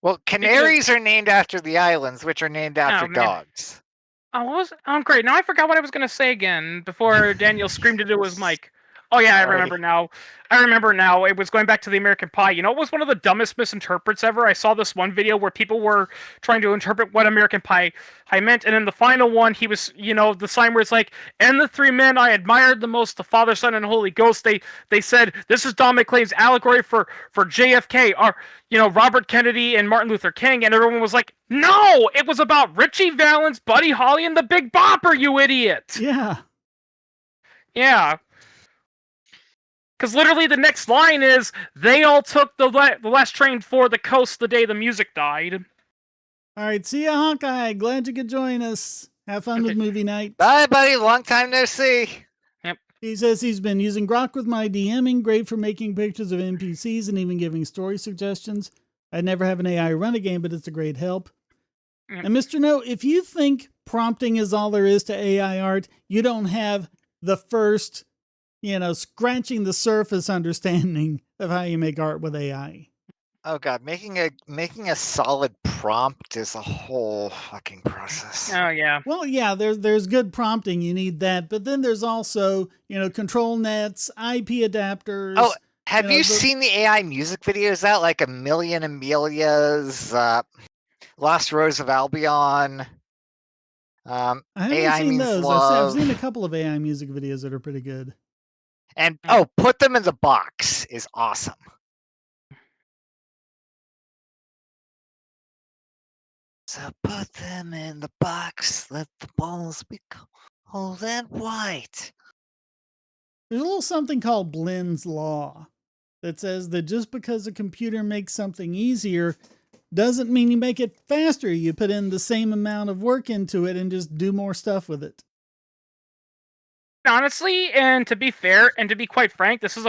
Well, canaries are named after the islands, which are named after dogs. Oh, great. Now I forgot what I was going to say again before Daniel screamed into his mic. Oh, yeah, I remember now. It was going back to the American Pie. It was one of the dumbest misinterprets ever. I saw this one video where people were trying to interpret what American Pie meant, and in the final one, he was, the sign where it's like, and the three men I admired the most, the Father, Son, and Holy Ghost, they said, this is Don McClane's allegory for JFK, or, Robert Kennedy and Martin Luther King, and everyone was like, no, it was about Richie Valens, Buddy Holly, and the Big Bopper, you idiot! Yeah. Yeah. Because literally the next line is, they all took the last train for the coast the day the music died. All right, see ya, Hawkeye. Glad you could join us. Have fun with movie night. Bye, buddy. Long time no see. Yep. He says he's been using Grok with my DMing, great for making pictures of NPCs and even giving story suggestions. I never have an AI run a game, but it's a great help. Yep. And Mr. No, if you think prompting is all there is to AI art, you don't have the first, scratching the surface understanding of how you make art with AI. Oh god, making a solid prompt is a whole fucking process. Oh yeah. Well, yeah, there's good prompting, you need that, but then there's also, control nets, IP adapters. Oh, have you seen the AI music videos out, like A Million Amelias, Lost Rose of Albion? I haven't AI seen means those. love. I've seen a couple of AI music videos that are pretty good. And Put Them in the Box is awesome. So put them in the box, let the balls be cold and white. There's a little something called Blend's Law that says that just because a computer makes something easier doesn't mean you make it faster. You put in the same amount of work into it and just do more stuff with it. Honestly, and to be fair, and to be quite frank, this is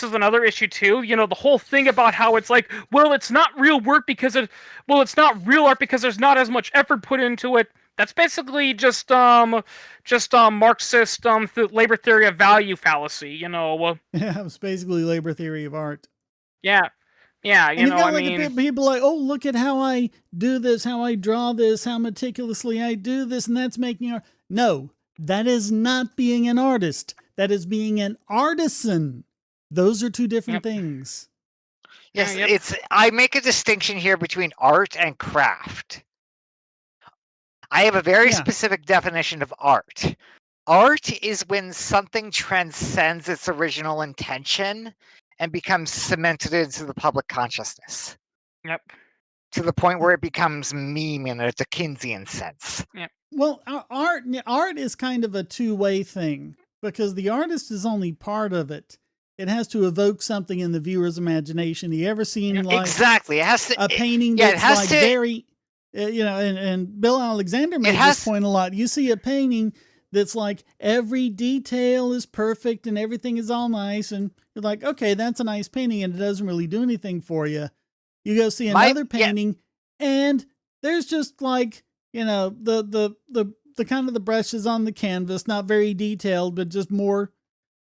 another issue too. The whole thing about how it's like, well, it's not real work because it's not real art because there's not as much effort put into it. That's basically just Marxist labor theory of value fallacy. Yeah, it's basically labor theory of art. Yeah. Yeah, and you've got people like, oh, look at how I do this, how I draw this, how meticulously I do this, and that's making art. No. That is not being an artist. That is being an artisan. Those are two different things. Yes, I make a distinction here between art and craft. I have a very specific definition of art. Art is when something transcends its original intention and becomes cemented into the public consciousness. Yep. To the point where it becomes meme in a Dickensian sense. Yep. Well, art is kind of a two-way thing because the artist is only part of it. it has to evoke something in the viewer's imagination. You ever seen like exactly? It has to a painting yeah, that's like very, and Bill Alexander made this point a lot. You see a painting that's like every detail is perfect and everything is all nice, and you're like, okay, that's a nice painting, and it doesn't really do anything for you. You go see another painting, and there's just like, the kind of the brushes on the canvas, not very detailed, but just more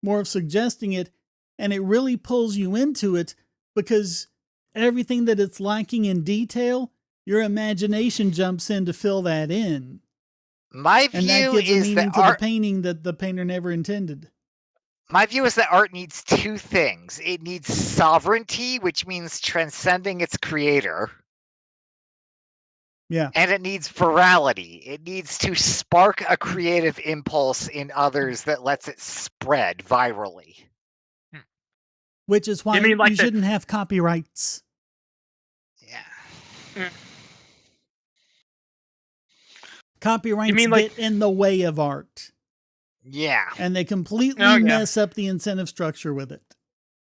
of suggesting it, and it really pulls you into it because everything that it's lacking in detail, your imagination jumps in to fill that in. My view and that gives is a meaning to the painting that the painter never intended. My view is that art needs two things. It needs sovereignty, which means transcending its creator. Yeah. And it needs virality. It needs to spark a creative impulse in others that lets it spread virally. Which is why you shouldn't have copyrights. Yeah. Copyrights get in the way of art. Yeah. And they completely mess up the incentive structure with it.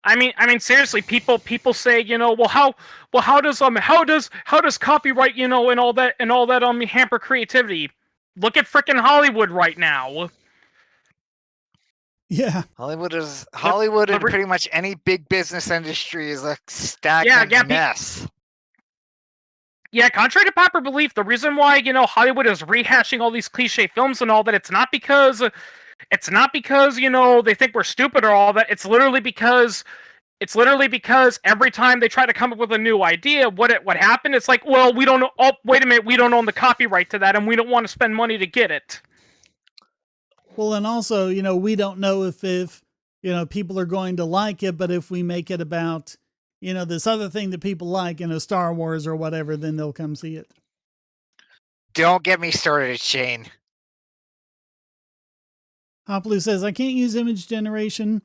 I mean, seriously, people say, how does copyright, and all that hamper creativity? Look at frickin' Hollywood right now. Yeah. Hollywood and pretty much any big business industry is a stagnant mess. Yeah, contrary to popular belief, the reason why, Hollywood is rehashing all these cliche films and all that, it's not because they think we're stupid or all that. It's literally because every time they try to come up with a new idea, what happened? It's like, well, we don't know. Oh, wait a minute, we don't own the copyright to that, and we don't want to spend money to get it. Well, and also, we don't know if people are going to like it, but if we make it about, this other thing that people like, Star Wars or whatever, then they'll come see it. Don't get me started, Shane. Hoplu says, I can't use image generation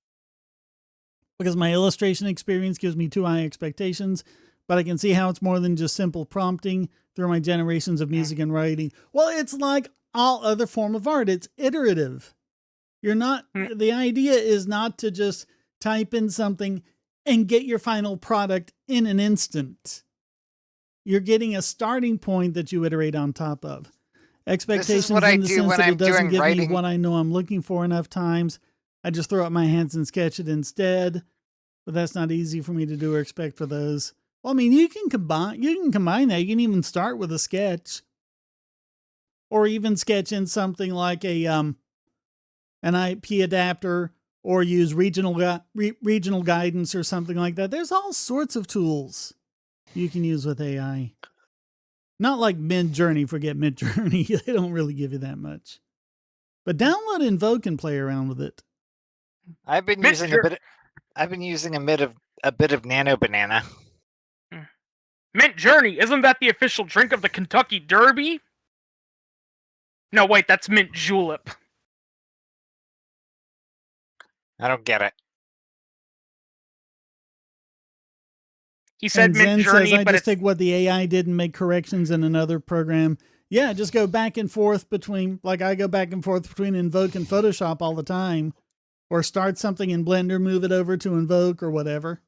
because my illustration experience gives me too high expectations, but I can see how it's more than just simple prompting through my generations of music and writing. Well, it's like all other form of art. It's iterative. The idea is not to just type in something and get your final product in an instant. You're getting a starting point that you iterate on top of. Expectations in the sense that it doesn't give me what I know I'm looking for enough times. I just throw up my hands and sketch it instead. But that's not easy for me to do or expect for those. Well, I mean, you can combine that. You can even start with a sketch. Or even sketch in something like an IP adapter, or use regional guidance or something like that. There's all sorts of tools you can use with AI. Not like Midjourney. Forget Midjourney. They don't really give you that much. But download Invoke and play around with it. I've been using a bit of Nano Banana. Midjourney, isn't that the official drink of the Kentucky Derby? No, wait, that's mint julep. I don't get it. He said Mint Journey, says, I just take what the AI did and make corrections in another program. Yeah, just go back and forth between, like I go back and forth between Invoke and Photoshop all the time. Or start something in Blender, move it over to Invoke or whatever.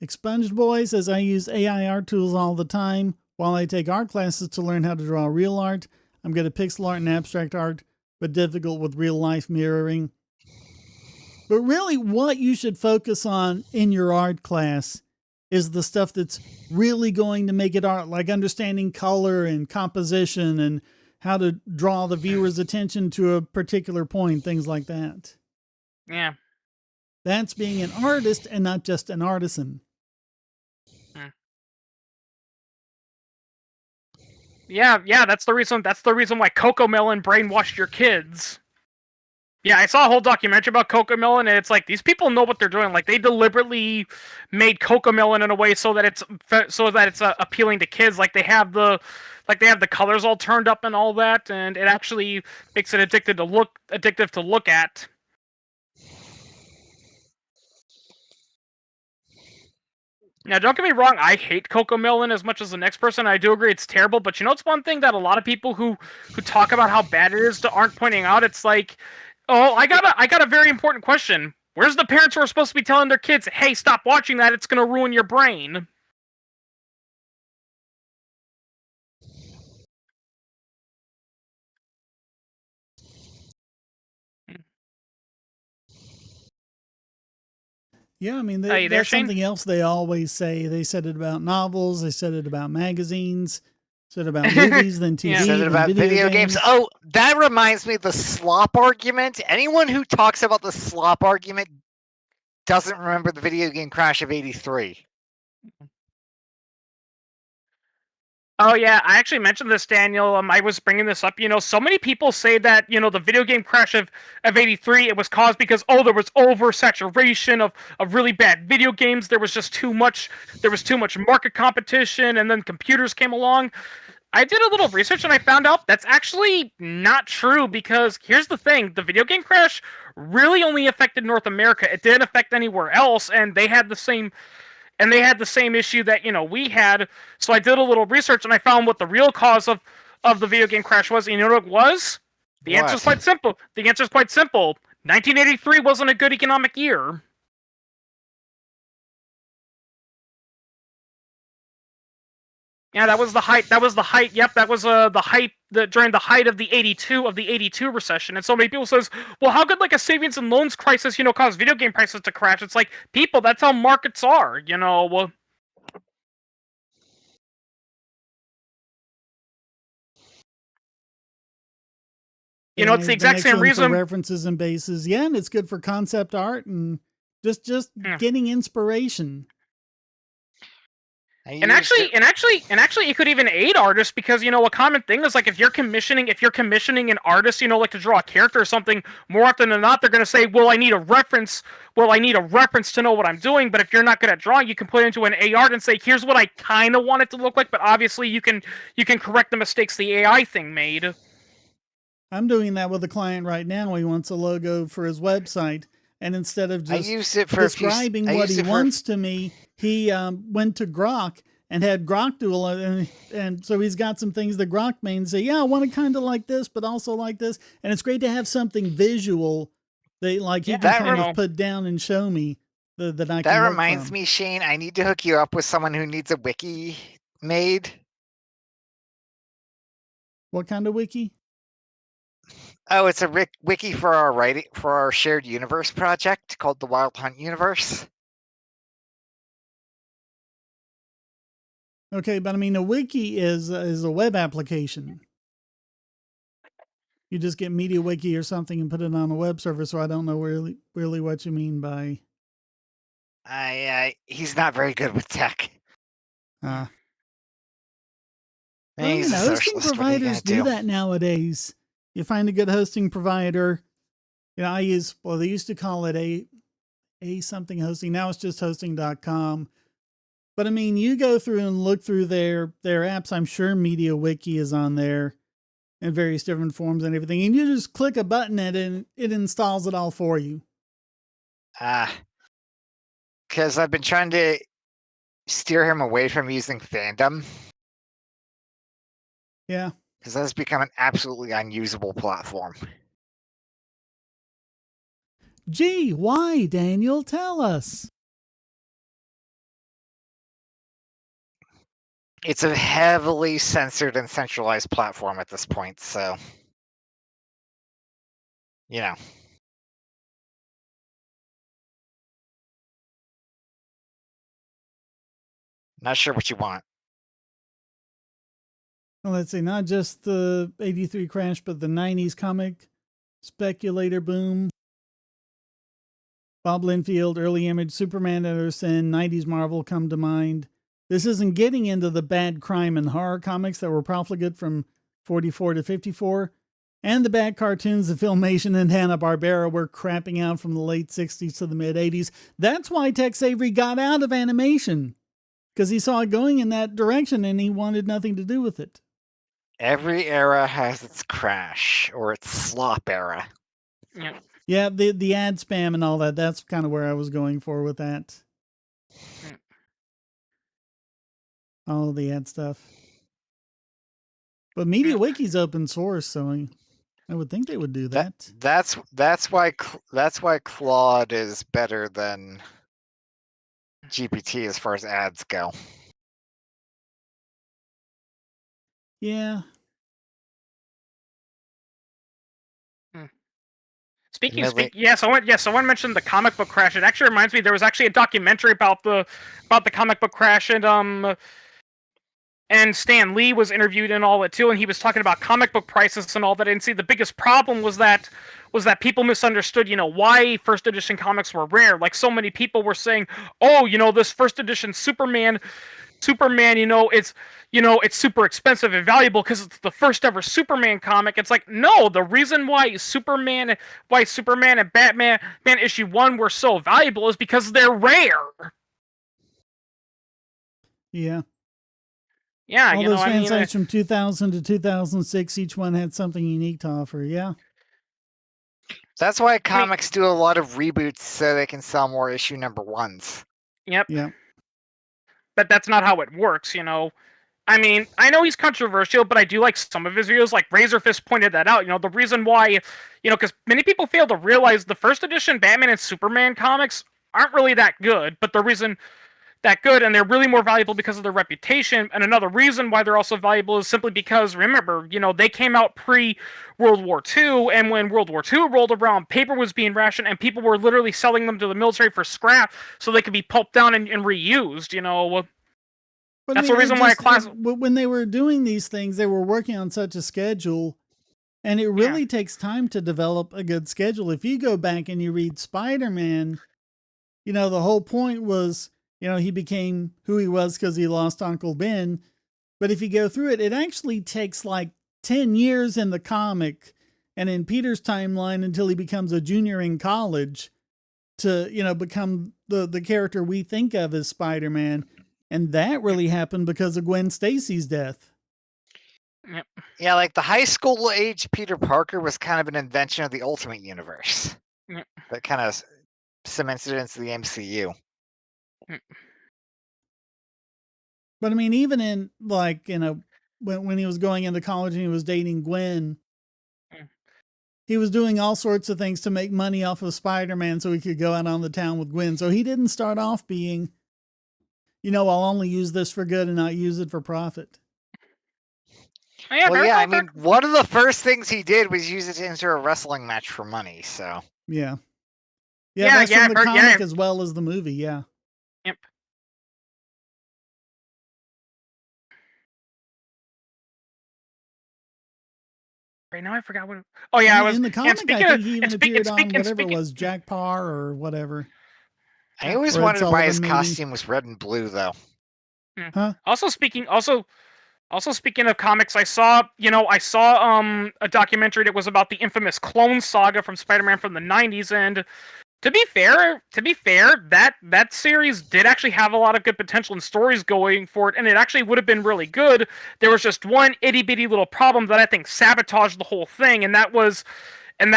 Expunged Boy says, I use AI art tools all the time. While I take art classes to learn how to draw real art, I'm good at pixel art and abstract art, but difficult with real life mirroring. But really what you should focus on in your art class is the stuff that's really going to make it art, like understanding color and composition and how to draw the viewer's attention to a particular point, things like that. Yeah. That's being an artist and not just an artisan. Yeah, that's the reason why Cocomelon brainwashed your kids. Yeah, I saw a whole documentary about Cocomelon, and it's like these people know what they're doing. Like they deliberately made Cocomelon in a way so that it's appealing to kids. Like they have the colors all turned up and all that, and it actually makes it addictive to look at. Now, don't get me wrong, I hate Cocomelon as much as the next person. I do agree it's terrible, but it's one thing that a lot of people who talk about how bad it is aren't pointing out. It's like Oh, I got a very important question. Where's the parents who are supposed to be telling their kids, "Hey, stop watching that. It's going to ruin your brain." Yeah, I mean, Are you there, that's Shane? something else they always say. They said it about novels, they said it about magazines, said it about movies, then TV, Said it then about video games. Oh, that reminds me of the slop argument. Anyone who talks about the slop argument doesn't remember the video game crash of '83. Oh yeah, I actually mentioned this, Daniel. I was bringing this up. So many people say that the video game crash of '83 it was caused because there was oversaturation of really bad video games. There was just too much. There was too much market competition, and then computers came along. I did a little research and I found out that's actually not true because here's the thing: the video game crash really only affected North America. It didn't affect anywhere else, and they had the same issue that we had. So I did a little research and I found what the real cause of the video game crash was. And you know what it was? The answer is quite simple. 1983 wasn't a good economic year. Yeah, that was the height. Yep, that was the height during the height of the '82 recession. And so many people says, well, how could like a savings and loans crisis, cause video game prices to crash? It's like, people, that's how markets are. Well, it's the exact same reason. For references and bases, yeah, and it's good for concept art and just getting inspiration. And actually, it could even aid artists because a common thing is like if you're commissioning an artist, like to draw a character or something, more often than not they're going to say, well, I need a reference. Well, I need a reference to know what I'm doing. But if you're not good at drawing, you can put it into an AR and say, here's what I kind of want it to look like. But obviously, you can correct the mistakes the AI thing made. I'm doing that with a client right now. He wants a logo for his website, and instead of just describing what he wants to me, he went to Grok and had Grok do it. And so he's got some things that Grok made and say, yeah, I want it kind of like this, but also like this. And it's great to have something visual that he can kind of put down and show me that I can That reminds me, Shane, I need to hook you up with someone who needs a wiki made. What kind of wiki? Oh, it's a wiki for our shared universe project called the Wild Hunt Universe. Okay, but I mean, a wiki is a web application. You just get MediaWiki or something and put it on a web server. So I don't know really what you mean by. He's not very good with tech. Hosting providers do that nowadays. You find a good hosting provider. They used to call it a something hosting. Now it's just hosting.com. But I mean, you go through and look through their apps. I'm sure MediaWiki is on there in various different forms and everything. And you just click a button and it installs it all for you. Because I've been trying to steer him away from using Fandom. Yeah. Because that's become an absolutely unusable platform. Gee, why, Daniel? Tell us. It's a heavily censored and centralized platform at this point, so not sure what you want. Well, let's see, not just the '83 crash, but the '90s comic speculator boom. Bob Linfield, early Image, Superman, Anderson, '90s Marvel come to mind. This isn't getting into the bad crime and horror comics that were profligate from 44 to 54, and the bad cartoons that Filmation and Hanna-Barbera were crapping out from the late 60s to the mid 80s. That's why Tex Avery got out of animation, because he saw it going in that direction and he wanted nothing to do with it. Every era has its crash or its slop era. Yeah, the ad spam and all that. That's kind of where I was going for with that. All the ad stuff. But MediaWiki's open source, so I would think they would do That that. that's why Claude is better than GPT as far as ads go. Yeah. Speaking, Admittedly- someone mentioned the comic book crash. It actually reminds me there was actually a documentary about the comic book crash, and Stan Lee was interviewed and all that too, and he was talking about comic book prices and all that. And see, the biggest problem was that people misunderstood, why first edition comics were rare. Like, so many people were saying, oh, this first edition Superman, it's super expensive and valuable because it's the first ever Superman comic. It's like, no, the reason why Superman and Batman issue 1 were so valuable is because they're rare. Yeah. Yeah, all those fan sites from 2000 to 2006, each one had something unique to offer. Yeah. That's why comics do a lot of reboots so they can sell more issue number 1s. Yep. Yeah. But that's not how it works, I mean, I know he's controversial, but I do like some of his videos. Like Razorfist pointed that out. The reason why, because many people fail to realize the first edition Batman and Superman comics aren't really that good. But the reason that good, and they're really more valuable because of their reputation. And another reason why they're also valuable is simply because, remember, they came out pre-World War II, and when World War II rolled around, paper was being rationed, and people were literally selling them to the military for scrap so they could be pulped down and reused, But that's the reason why when they were doing these things, they were working on such a schedule, and it really takes time to develop a good schedule. If you go back and you read Spider-Man, the whole point was, he became who he was because he lost Uncle Ben. But if you go through it, it actually takes like 10 years in the comic and in Peter's timeline until he becomes a junior in college to, become the character we think of as Spider-Man. And that really happened because of Gwen Stacy's death. Yep. Yeah, like the high school age Peter Parker was kind of an invention of the Ultimate Universe. Yep. That kind of cements it into the MCU. Yep. But I mean, even in like, when he was going into college and he was dating Gwen, he was doing all sorts of things to make money off of Spider-Man so he could go out on the town with Gwen. So he didn't start off being, I'll only use this for good and not use it for profit. Oh, yeah, well, yeah, I mean, one of the first things he did was use it to enter a wrestling match for money, so. Yeah. Yeah, that's from the comic as well as the movie, yeah. Yep. Right now I forgot what. Oh yeah, I was in the comic. I think he even appeared on whatever it was, Jack Parr or whatever. I always wondered why his costume was red and blue, though. Huh? Also speaking of comics, I saw a documentary that was about the infamous Clone Saga from Spider-Man from the 90s, and to be fair, that series did actually have a lot of good potential and stories going for it, and it actually would have been really good. There was just one itty bitty little problem that I think sabotaged the whole thing, and that was they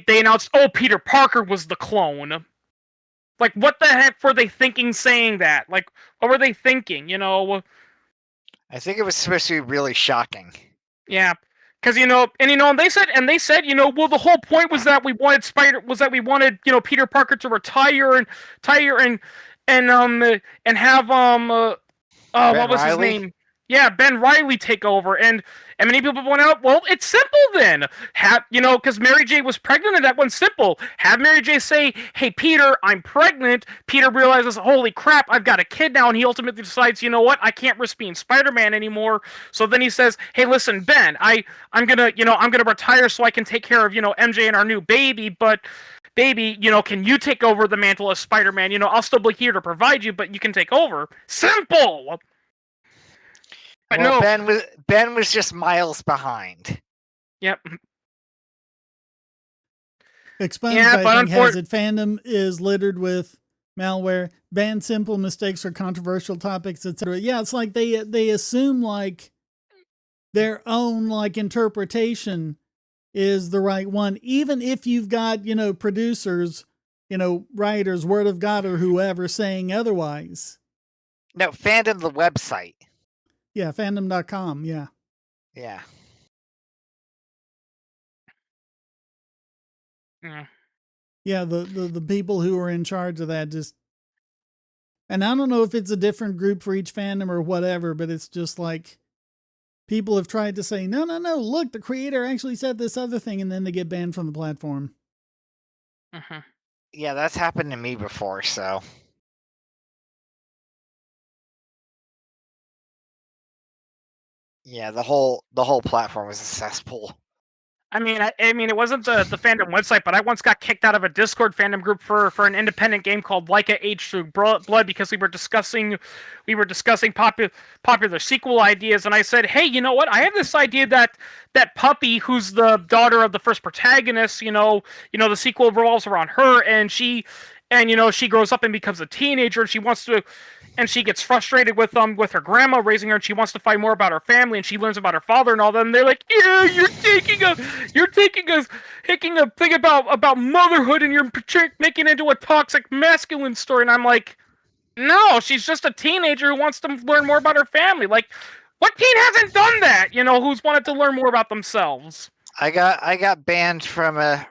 announced, oh, Peter Parker was the clone. Like, what the heck were they thinking saying that? Like, what were they thinking? I think it was supposed to be really shocking. Yeah. Because and they said, well, the whole point was that we wanted Peter Parker to retire and have what was his name? Yeah, Ben Reilly take over, and many people point out, well, it's simple then. Because Mary J was pregnant, and that one's simple. Have Mary J say, hey, Peter, I'm pregnant. Peter realizes, holy crap, I've got a kid now, and he ultimately decides, you know what, I can't risk being Spider-Man anymore. So then he says, hey, listen, Ben, I'm gonna retire so I can take care of, MJ and our new baby, but baby, can you take over the mantle as Spider-Man? I'll still be here to provide you, but you can take over. Simple! But well, no. Ben was just miles behind. Yep. Expunged, I think, has it. Fandom is littered with malware, ban simple mistakes or controversial topics, etc. Yeah, it's like they assume like their own like interpretation is the right one, even if you've got, producers, writers, Word of God or whoever saying otherwise. No, Fandom, the website. Yeah, fandom.com, yeah. Yeah. Yeah, the people who are in charge of that just, and I don't know if it's a different group for each fandom or whatever, but it's just like people have tried to say, no, look, the creator actually said this other thing, and then they get banned from the platform. Yeah, that's happened to me before, so. Yeah, the whole platform was a cesspool. I mean, it wasn't the fandom website, but I once got kicked out of a Discord fandom group for an independent game called Leica Age Through Blood because we were discussing popular sequel ideas, and I said, hey, you know what? I have this idea that Puppy, who's the daughter of the first protagonist, the sequel revolves around her, and she grows up and becomes a teenager, and she wants to. And she gets frustrated with her grandma raising her, and she wants to find more about her family, and she learns about her father and all that. And they're like, "Yeah, you're taking a thing about motherhood, and you're making it into a toxic masculine story." And I'm like, "No, she's just a teenager who wants to learn more about her family. Like, what teen hasn't done that? Who's wanted to learn more about themselves?" I got banned from a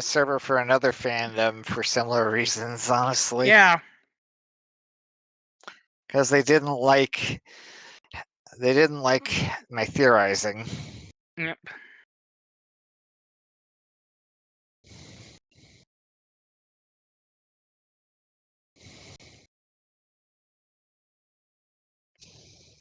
server for another fandom for similar reasons, honestly. Yeah. Because they didn't like my theorizing. Yep.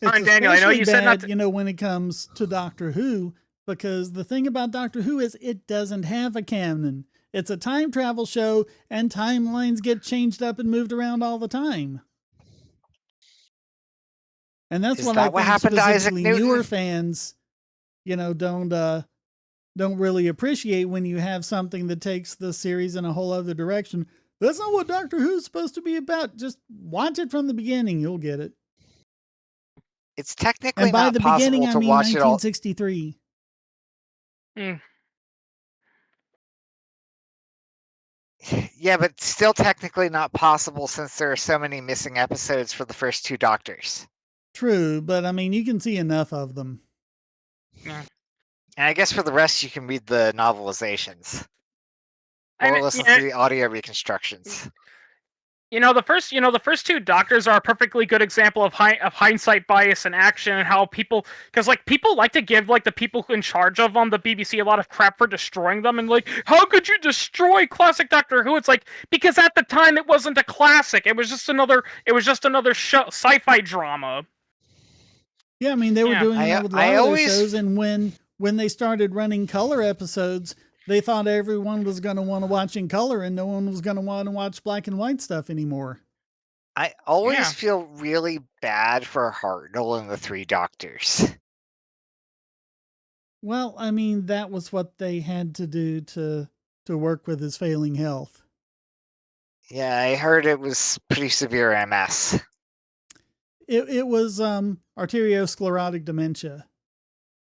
It's Daniel, I know you said not bad, when it comes to Doctor Who, because the thing about Doctor Who is it doesn't have a canon. It's a time travel show, and timelines get changed up and moved around all the time. And that's what I think specifically newer fans, don't really appreciate when you have something that takes the series in a whole other direction. That's not what Doctor Who's supposed to be about. Just watch it from the beginning. You'll get it. It's technically and by not the possible beginning, to I mean watch 1963. Yeah, but still technically not possible since there are so many missing episodes for the first two Doctors. True, but I mean, you can see enough of them. Yeah. And I guess for the rest, you can read the novelizations. Or listen to the audio reconstructions. The first two Doctors are a perfectly good example of hindsight bias in action, and how people like to give the people in charge of the BBC a lot of crap for destroying them, and how could you destroy classic Doctor Who? It's because at the time it wasn't a classic; it was just another sci-fi drama. Yeah, I mean they were doing that with a lot of their shows, and when they started running color episodes, they thought everyone was going to want to watch in color and no one was going to want to watch black and white stuff anymore. I always feel really bad for Hartnell and the Three Doctors. Well, I mean, that was what they had to do to work with his failing health. Yeah, I heard it was pretty severe MS. It was arteriosclerotic dementia.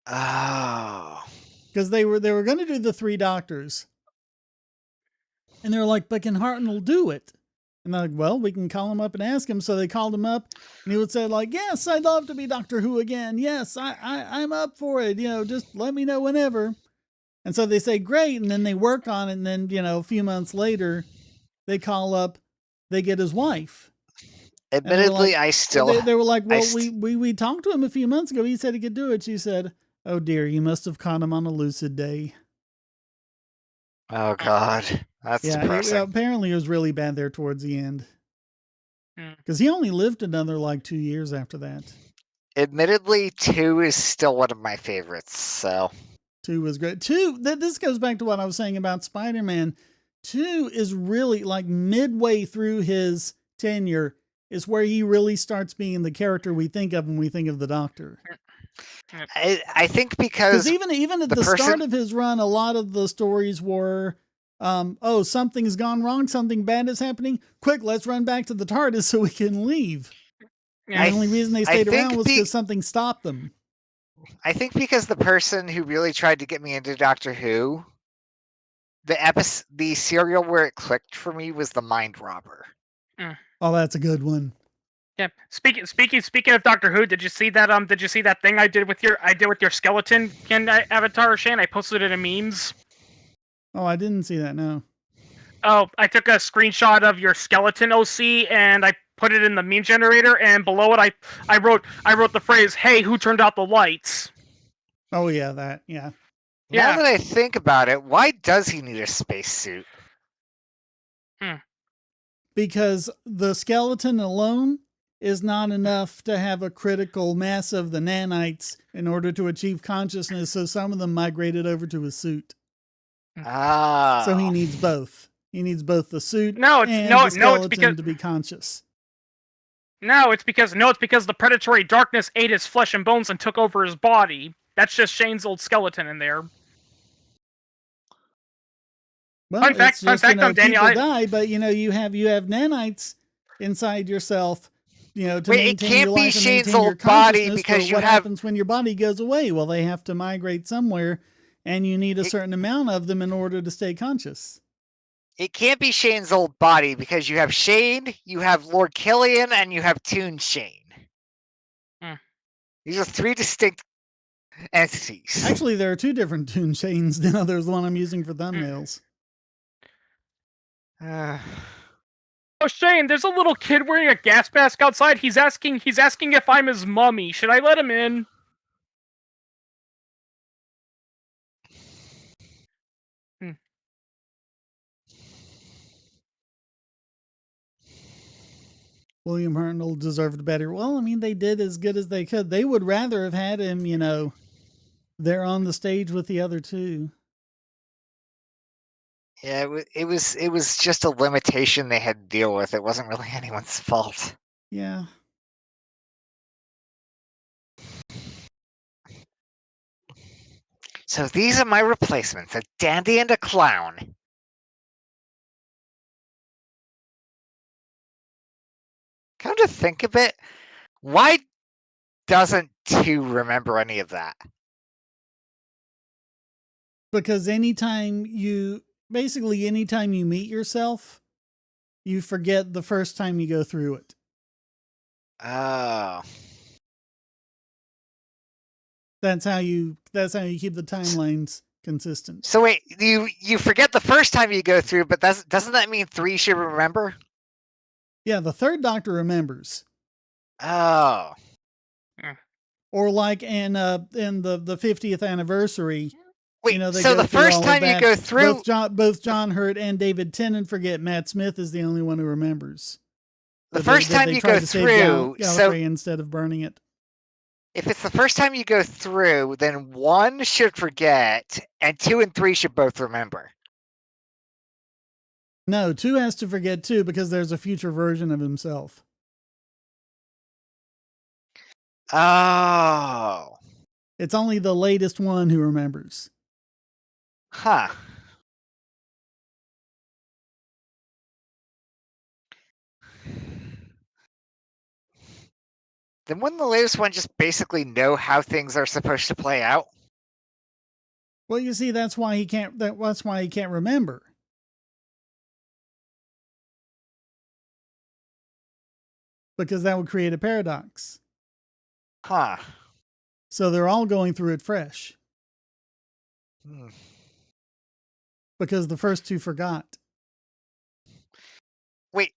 Oh. Because they were going to do the Three Doctors. And they were like, but can Hartnell do it? And they're like, well, we can call him up and ask him. So they called him up, and he would say yes, I'd love to be Doctor Who again. Yes, I'm up for it. Just let me know whenever. And so they say, great. And then they work on it. And then, a few months later, they call up, they get his wife. Admittedly, they were like, well, we talked to him a few months ago. He said he could do it. She said, oh dear, you must have caught him on a lucid day. Oh God, that's depressing. Apparently it was really bad there towards the end. Because he only lived another 2 years after that. Admittedly, 2 is still one of my favorites. So 2 was great. 2, this goes back to what I was saying about Spider-Man. 2 is really midway through his tenure is where he really starts being the character we think of when we think of the Doctor. I think because even at the start of his run, a lot of the stories were, oh, something's gone wrong, something bad is happening. Quick, let's run back to the TARDIS so we can leave. And the only reason they stayed around was because something stopped them. I think because the person who really tried to get me into Doctor Who, the serial where it clicked for me was The Mind Robber. Oh, that's a good one. Yeah. Speaking of Doctor Who, did you see that? Did you see that thing I did with your skeleton avatar, Shane? I posted it in memes. Oh, I didn't see that. No. Oh, I took a screenshot of your skeleton OC and I put it in the meme generator, and below it I wrote the phrase, "Hey, who turned out the lights?" Oh yeah, that yeah. Now that I think about it, why does he need a spacesuit? Because the skeleton alone is not enough to have a critical mass of the nanites in order to achieve consciousness, so some of them migrated over to his suit. Ah. So he needs both. He needs both the suit and the skeleton to be conscious. It's because the predatory darkness ate his flesh and bones and took over his body. That's just Shane's old skeleton in there. Well, fun fact, Daniel, people die, but you have nanites inside yourself, to Wait, maintain your life and maintain your consciousness. Because what happens when your body goes away? Well, they have to migrate somewhere, and you need a certain amount of them in order to stay conscious. It can't be Shane's old body because you have Shane, you have Lord Killian, and you have Toon Shane. These are three distinct entities. Actually, there are two different Toon Shanes now. There's the one I'm using for thumbnails. Oh, Shane, there's a little kid wearing a gas mask outside. He's asking if I'm his mummy. Should I let him in? William Hartnell deserved better. Well, I mean, they did as good as they could. They would rather have had him, there on the stage with the other two. Yeah, it was just a limitation they had to deal with. It wasn't really anyone's fault. Yeah. So these are my replacements, a dandy and a clown. Come to think of it, why doesn't 2 remember any of that? Because anytime you meet yourself, you forget the first time you go through it. Oh. That's how you keep the timelines consistent. So wait, you forget the first time you go through, but doesn't that mean 3 should remember? Yeah, the third Doctor remembers. Oh. Or like in the 50th anniversary. Wait, so the first time you go through, both John Hurt and David Tennant forget. Matt Smith is the only one who remembers. The first time you go through, so instead of burning it. If it's the first time you go through, then 1 should forget, and 2 and 3 should both remember. No, 2 has to forget too because there's a future version of himself. Oh. It's only the latest one who remembers. Huh. Then wouldn't the latest one just basically know how things are supposed to play out? Well, you see, that's why he can't remember. Because that would create a paradox. Huh. So they're all going through it fresh. Because the first 2 forgot. Wait,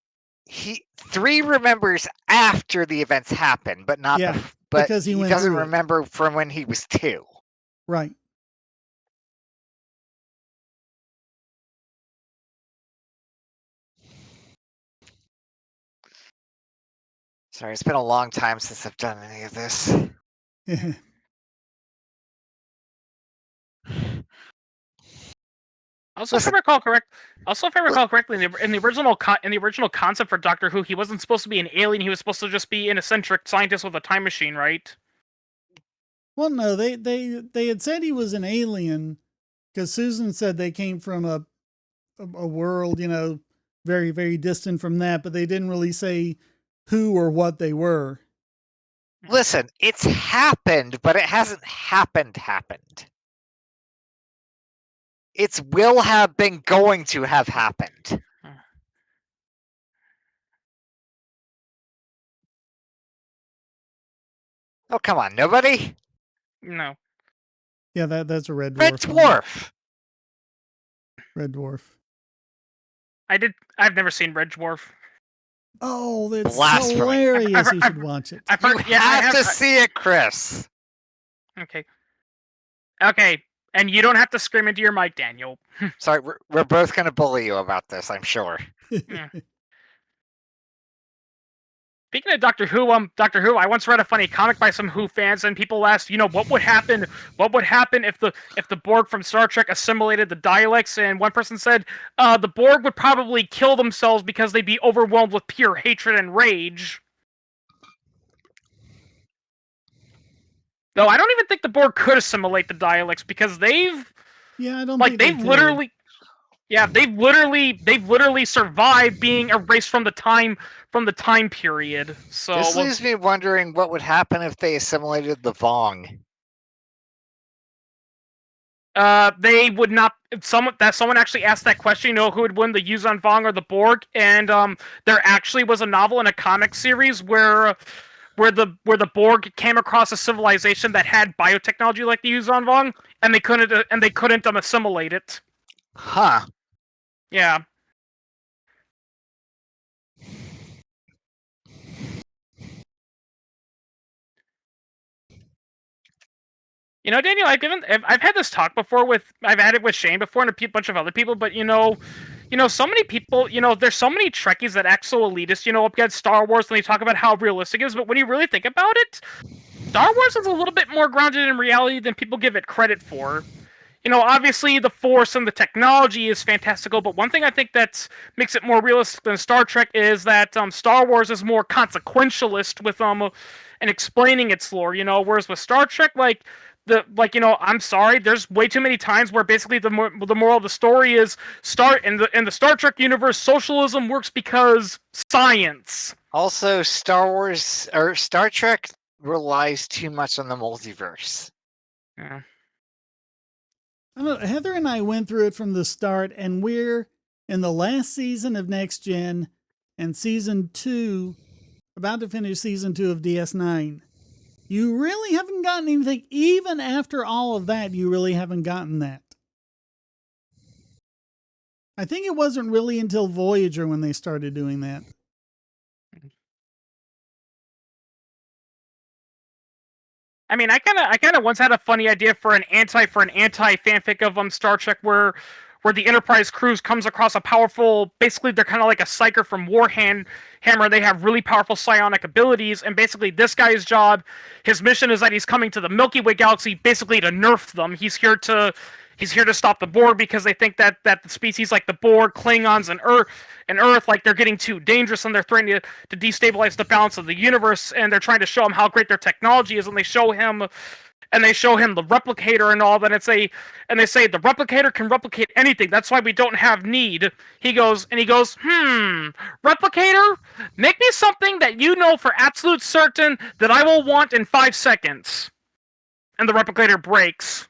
3 remembers after the events happen, but not because he doesn't remember from when he was 2. Right. Sorry, it's been a long time since I've done any of this. Also, if I recall correctly, in the original concept for Doctor Who, he wasn't supposed to be an alien. He was supposed to just be an eccentric scientist with a time machine, right? Well, no, they had said he was an alien because Susan said they came from a world, very, very distant from that, but they didn't really say who or what they were. Listen, it's happened, but it hasn't happened. It's will have been going to have happened. Oh, come on, nobody? No. Yeah, that's a Red Dwarf. Red Dwarf! Red Dwarf. I've never seen Red Dwarf. Oh, that's Blasphemy. hilarious! You should watch it. I've heard, I have to see it, Chris. Okay. Okay, and you don't have to scream into your mic, Daniel. Sorry, we're both going to bully you about this, I'm sure. Yeah. Speaking of Doctor Who, I once read a funny comic by some Who fans, and people asked, what would happen? What would happen if the Borg from Star Trek assimilated the Daleks? And one person said, the Borg would probably kill themselves because they'd be overwhelmed with pure hatred and rage. Though I don't even think the Borg could assimilate the Daleks because they've literally survived being erased from the time period. So this leaves me wondering what would happen if they assimilated the Vong. They would not. Someone actually asked that question. Who would win, the Yuuzhan Vong or the Borg? And there actually was a novel and a comic series where the Borg came across a civilization that had biotechnology like the Yuuzhan Vong, and they couldn't assimilate it. Huh. Yeah. Daniel, I've had this talk before I've had it with Shane before and a bunch of other people, but so many people, there's so many Trekkies that act so elitist, up against Star Wars, and they talk about how realistic it is, but when you really think about it, Star Wars is a little bit more grounded in reality than people give it credit for. Obviously the Force and the technology is fantastical, but one thing I think that makes it more realistic than Star Trek is that Star Wars is more consequentialist with and explaining its lore, whereas with Star Trek, I'm sorry, there's way too many times where basically the moral of the story is in the Star Trek universe, socialism works because science. Also, Star Trek relies too much on the multiverse. Yeah. I don't know, Heather and I went through it from the start, and we're in the last season of Next Gen and season 2, about to finish season 2 of DS9. You really haven't gotten anything. Even after all of that, you really haven't gotten that. I think it wasn't really until Voyager when they started doing that. I mean, I kind of once had a funny idea for an anti fanfic of Star Trek where the Enterprise crews comes across a powerful, basically they're kind of like a psyker from Warhammer. They have really powerful psionic abilities, and basically this guy's job, his mission is that he's coming to the Milky Way galaxy basically to nerf them. He's here to stop the Borg because they think that the species like the Borg, Klingons, and Earth, like they're getting too dangerous and they're threatening to destabilize the balance of the universe, and they're trying to show him how great their technology is, and they show him the replicator and all that, and they say the replicator can replicate anything. That's why we don't have need. He goes, replicator, make me something that you know for absolute certain that I will want in 5 seconds. And the replicator breaks.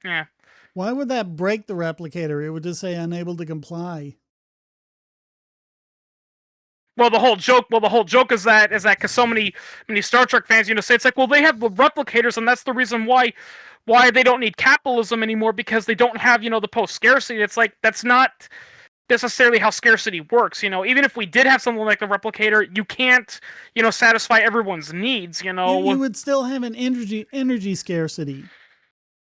Yeah. Why would that break the replicator? It would just say unable to comply. Well, the whole joke is that because so many Star Trek fans, say it's like, well, they have the replicators, and that's the reason why they don't need capitalism anymore, because they don't have the post-scarcity. It's like, that's not necessarily how scarcity works. Even if we did have something like the replicator, you can't satisfy everyone's needs. You would still have an energy scarcity.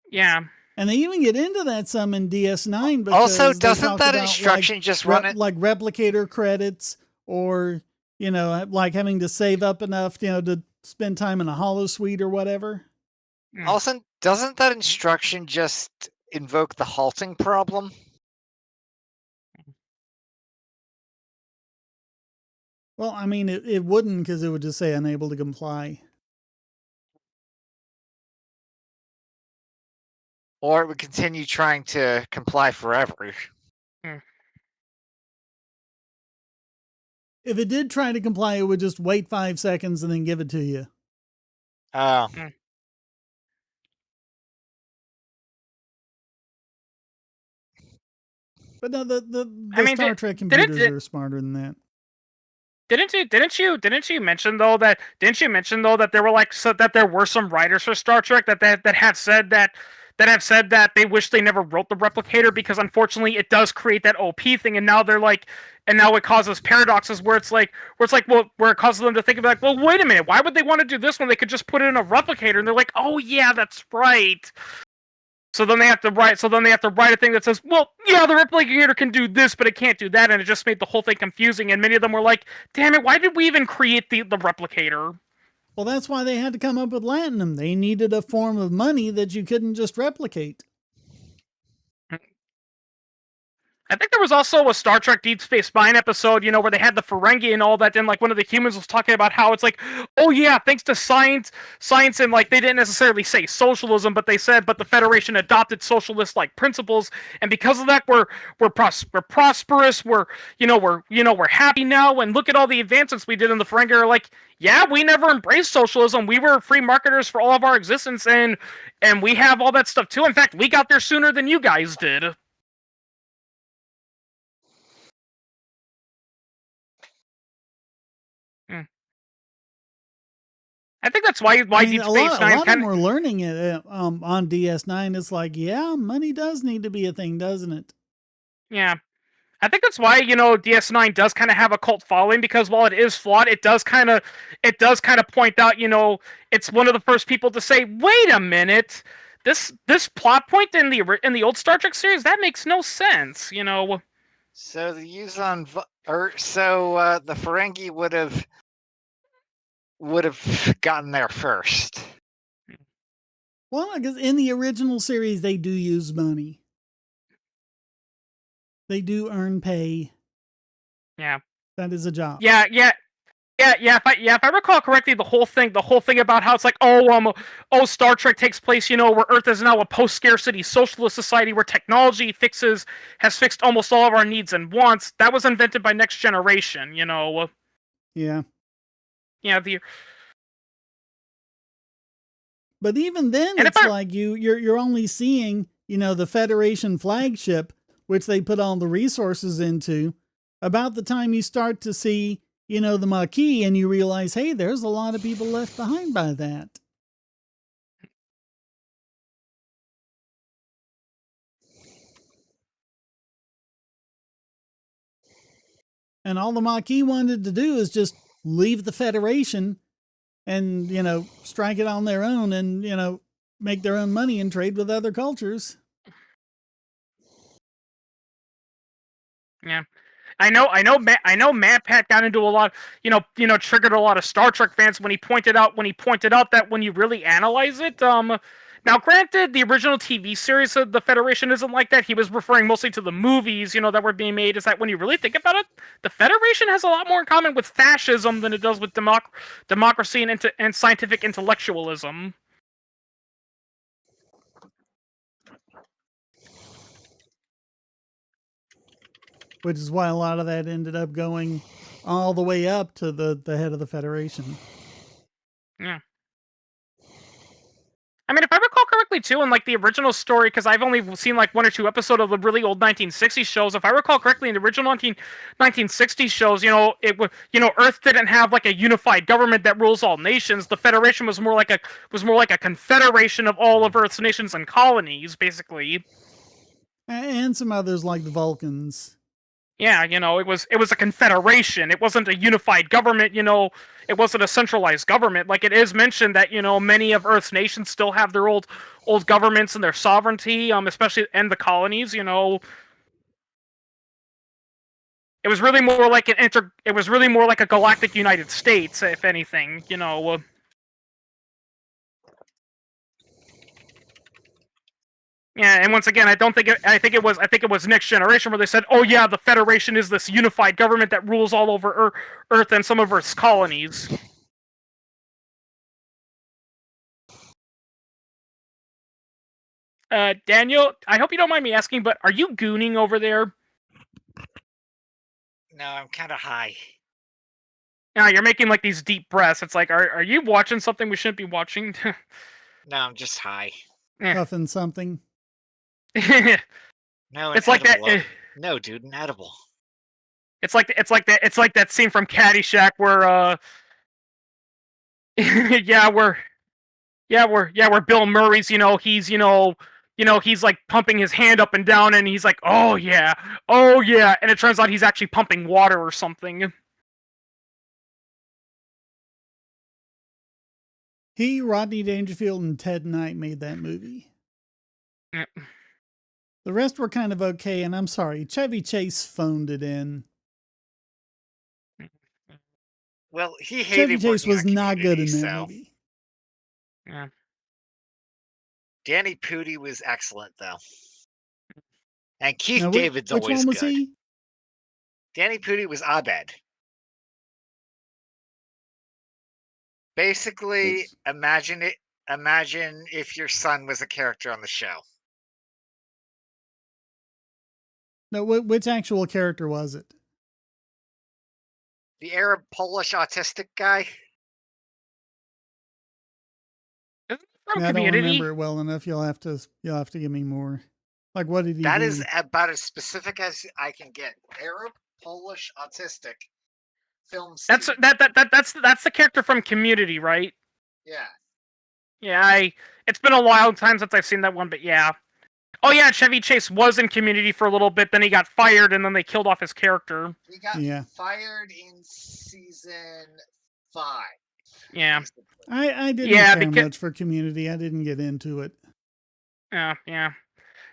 Yeah. And they even get into that some in DS9. Also, doesn't that instruction just run it? Like replicator credits, or, like having to save up enough, to spend time in a holosuite or whatever. Also, doesn't that instruction just invoke the halting problem? Well, I mean, it wouldn't, because it would just say unable to comply. Or it would continue trying to comply forever. If it did try to comply, it would just wait 5 seconds and then give it to you. Oh. But no, the Star Trek computers are smarter than that. Didn't you mention though that there were that there were some writers for Star Trek that had said that said that they wish they never wrote the replicator because unfortunately it does create that OP thing, and now they're like, and now it causes paradoxes where it causes them to think about, well, wait a minute, why would they want to do this when they could just put it in a replicator? And they're like, oh yeah, that's right. So then they have to write a thing that says, well, yeah, the replicator can do this, but it can't do that, and it just made the whole thing confusing. And many of them were like, damn it, why did we even create the replicator? Well, that's why they had to come up with latinum. They needed a form of money that you couldn't just replicate. I think there was also a Star Trek Deep Space Nine episode, where they had the Ferengi and all that, and like one of the humans was talking about how it's like, oh yeah, thanks to science, and like they didn't necessarily say socialism, but they said, but the Federation adopted socialist like principles, and because of that, we're prosperous, we're happy now, and look at all the advancements we did in the Ferengi. Are like, yeah, we never embraced socialism. We were free marketers for all of our existence, and we have all that stuff too. In fact, we got there sooner than you guys did. I think that's why Deep Space Nine a lot of them were learning it on DS9. It's like, yeah, money does need to be a thing, doesn't it? Yeah. I think that's why, DS9 does kind of have a cult following, because while it is flawed, it does kind of point out, it's one of the first people to say, wait a minute, this plot point in the old Star Trek series, that makes no sense, So the Yuzon, the Ferengi would have gotten there first. Well, because in the original series, they do use money. They do earn pay. Yeah. That is a job. Yeah. If I recall correctly, the whole thing about how it's like, Star Trek takes place, where Earth is now a post-scarcity socialist society where technology has fixed almost all of our needs and wants. That was invented by Next Generation, Yeah. Yeah, but even then, it's like you're only seeing, the Federation flagship, which they put all the resources into, about the time you start to see, the Maquis, and you realize, hey, there's a lot of people left behind by that. And all the Maquis wanted to do is just leave the Federation and, strike it on their own and, make their own money and trade with other cultures. Yeah. I know MatPat got into a lot, triggered a lot of Star Trek fans when he pointed out that when you really analyze it, now granted, the original TV series of the Federation isn't like that. He was referring mostly to the movies, that were being made. Is that when you really think about it, the Federation has a lot more in common with fascism than it does with democracy and scientific intellectualism. Which is why a lot of that ended up going all the way up to the head of the Federation. Yeah. I mean, if I recall correctly, too, in like the original story, because I've only seen like one or two episodes of the really old 1960s shows. If I recall correctly, in the original 1960s shows, Earth didn't have like a unified government that rules all nations. The Federation was more like a confederation of all of Earth's nations and colonies, basically. And some others like the Vulcans. Yeah, it was a confederation. It wasn't a unified government, it wasn't a centralized government. Like it is mentioned that, many of Earth's nations still have their old governments and their sovereignty, especially and the colonies, It was really more like a galactic United States, if anything, Yeah, and once again, I think it was Next Generation where they said, "Oh yeah, the Federation is this unified government that rules all over Earth and some of Earth's colonies." Daniel, I hope you don't mind me asking, but are you gooning over there? No, I'm kind of high. No, you're making like these deep breaths. It's like, are you watching something we shouldn't be watching? No, I'm just high. Puffing something. No, it's like that. No, dude, an edible. It's like that scene from Caddyshack where where Bill Murray's, he's he's like pumping his hand up and down, and he's like, oh yeah, and it turns out he's actually pumping water or something. He, Rodney Dangerfield, and Ted Knight made that movie. Yeah. The rest were kind of okay, and I'm sorry, Chevy Chase phoned it in. Well, he Chevy hated Chase working was on not good Community, in that so movie. Yeah. Danny Pudi was excellent, though. And Keith Now, David's which always one was good. he? Danny Pudi was Abed. Basically, Oops. imagine if your son was a character on the show. No, which actual character was it? The Arab Polish autistic guy. Isn't it from I don't Community? remember it well enough. You'll have to give me more. Like, what did he do? That is about as specific as I can get. Arab Polish autistic film. That's the character from Community, right? Yeah. Yeah, it's been a long time since I've seen that one, but yeah. Oh yeah, Chevy Chase was in Community for a little bit, then he got fired, and then they killed off his character. He got fired in season 5. Yeah. I didn't care much for Community. I didn't get into it. Yeah.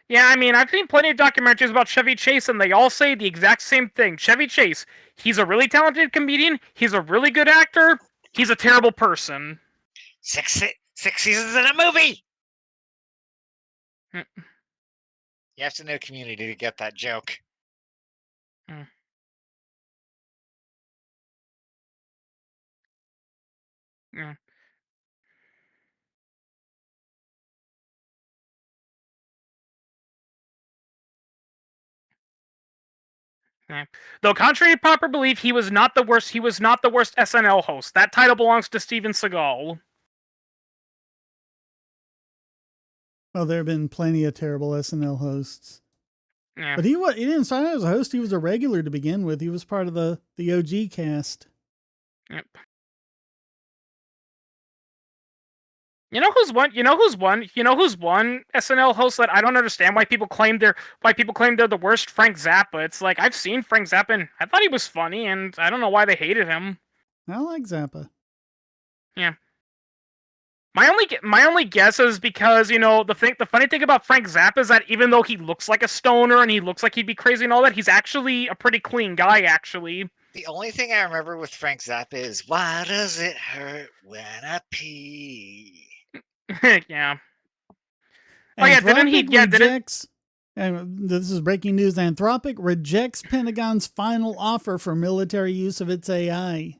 Yeah, I mean, I've seen plenty of documentaries about Chevy Chase, and they all say the exact same thing. Chevy Chase, he's a really talented comedian, he's a really good actor, he's a terrible person. 6 seasons in a movie! You have to know Community to get that joke. Yeah. Yeah. Though contrary to popular belief, he was not the worst SNL host. That title belongs to Steven Seagal. Well, there have been plenty of terrible SNL hosts. Yeah. But he didn't start out as a host. He was a regular to begin with. He was part of the OG cast. Yep. You know who's one SNL host that I don't understand why people claim they're the worst? Frank Zappa. It's like, I've seen Frank Zappa and I thought he was funny, and I don't know why they hated him. I like Zappa. Yeah. My only guess is because, the funny thing about Frank Zappa is that even though he looks like a stoner and he looks like he'd be crazy and all that, he's actually a pretty clean guy, actually. The only thing I remember with Frank Zappa is, why does it hurt when I pee? Yeah. Rejects, and this is breaking news, Anthropic rejects Pentagon's final offer for military use of its AI.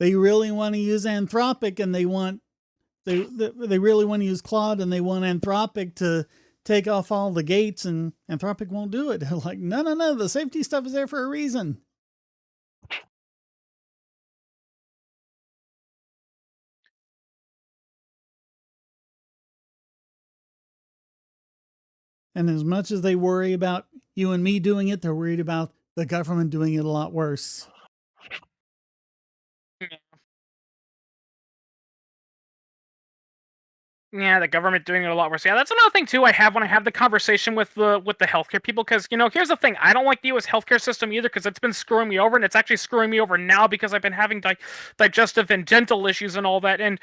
They really want to use Anthropic, and they really want to use Claude, and they want Anthropic to take off all the gates, and Anthropic won't do it. They're like, no, the safety stuff is there for a reason. And as much as they worry about you and me doing it, they're worried about the government doing it a lot worse. Yeah, the government doing it a lot worse. Yeah, that's another thing too I have when I have the conversation with the healthcare people, because here's the thing: I don't like the U.S. healthcare system either, because it's been screwing me over, and it's actually screwing me over now because I've been having digestive and dental issues and all that, and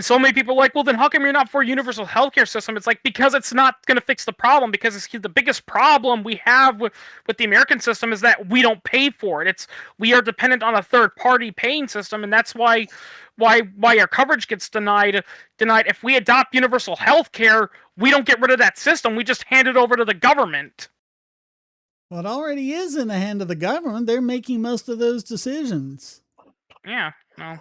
so many people are like, well, then how come you're not for a universal healthcare system? It's like, because it's not going to fix the problem, because the biggest problem we have with the American system is that we don't pay for it. We are dependent on a third party paying system, and that's why our coverage gets denied. If we adopt universal healthcare, we don't get rid of that system. We just hand it over to the government. Well, it already is in the hand of the government. They're making most of those decisions. Yeah, no.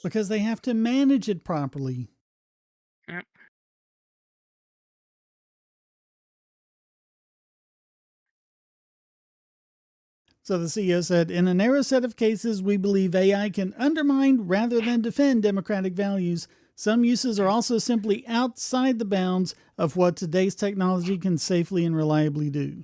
Because they have to manage it properly. Yep. So the CEO said, in a narrow set of cases, we believe AI can undermine rather than defend democratic values. Some uses are also simply outside the bounds of what today's technology can safely and reliably do.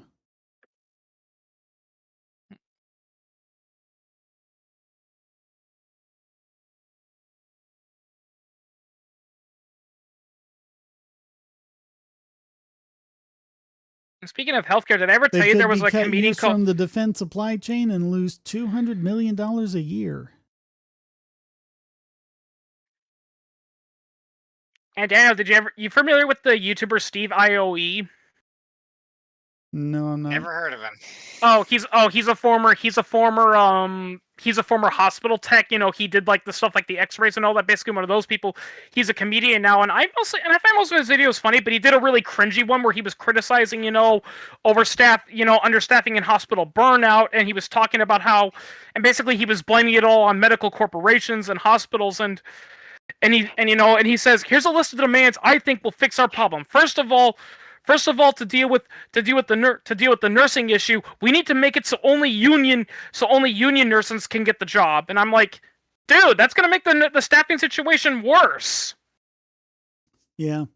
Speaking of healthcare, did I ever tell They you there could was be a cut comedian use from the defense supply chain and lose $200 million a year. And Daniel, you familiar with the YouTuber Steve IOE? No, I'm not. Never heard of him. He's a former hospital tech. You know, he did like the stuff like the X-rays and all that. Basically, one of those people. He's a comedian now, and I find most of his videos funny. But he did a really cringy one where he was criticizing, understaffing in hospital burnout, and he was talking about how, and basically he was blaming it all on medical corporations and hospitals, and he says, here's a list of demands I think will fix our problem. First of all, to deal with the nursing issue, we need to make it so only union nurses can get the job. And I'm like, dude, that's gonna make the staffing situation worse. Yeah.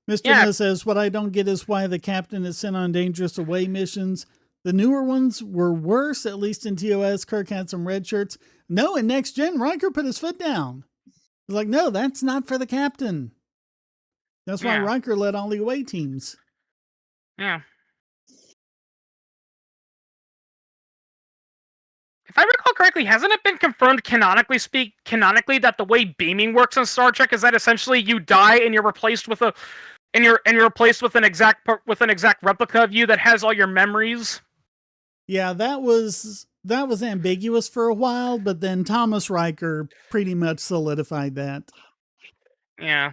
Mr. No says, what I don't get is why the captain is sent on dangerous away missions. The newer ones were worse, at least in TOS. Kirk had some red shirts. No, in Next Gen, Riker put his foot down. He's like, no, that's not for the captain. That's why Riker led all the away teams. Yeah. If I recall correctly, hasn't it been confirmed canonically that the way beaming works in Star Trek is that essentially you die and you're replaced with you're replaced with an exact replica of you that has all your memories? Yeah, that was ambiguous for a while, but then Thomas Riker pretty much solidified that. Yeah.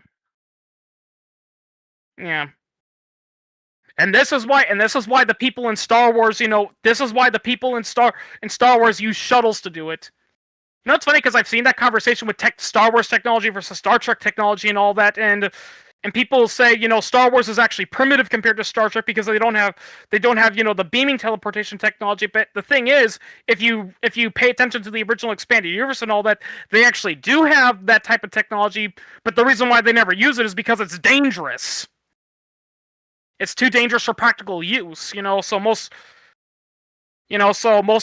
Yeah. And this is why the people in Star Wars, Star Wars use shuttles to do it. You know, it's funny because I've seen that conversation with Star Wars technology versus Star Trek technology and all that, and people say, Star Wars is actually primitive compared to Star Trek because they don't have the beaming teleportation technology. But the thing is, if you pay attention to the original expanded universe and all that, they actually do have that type of technology. But the reason why they never use it is because it's dangerous. It's too dangerous for practical use, so most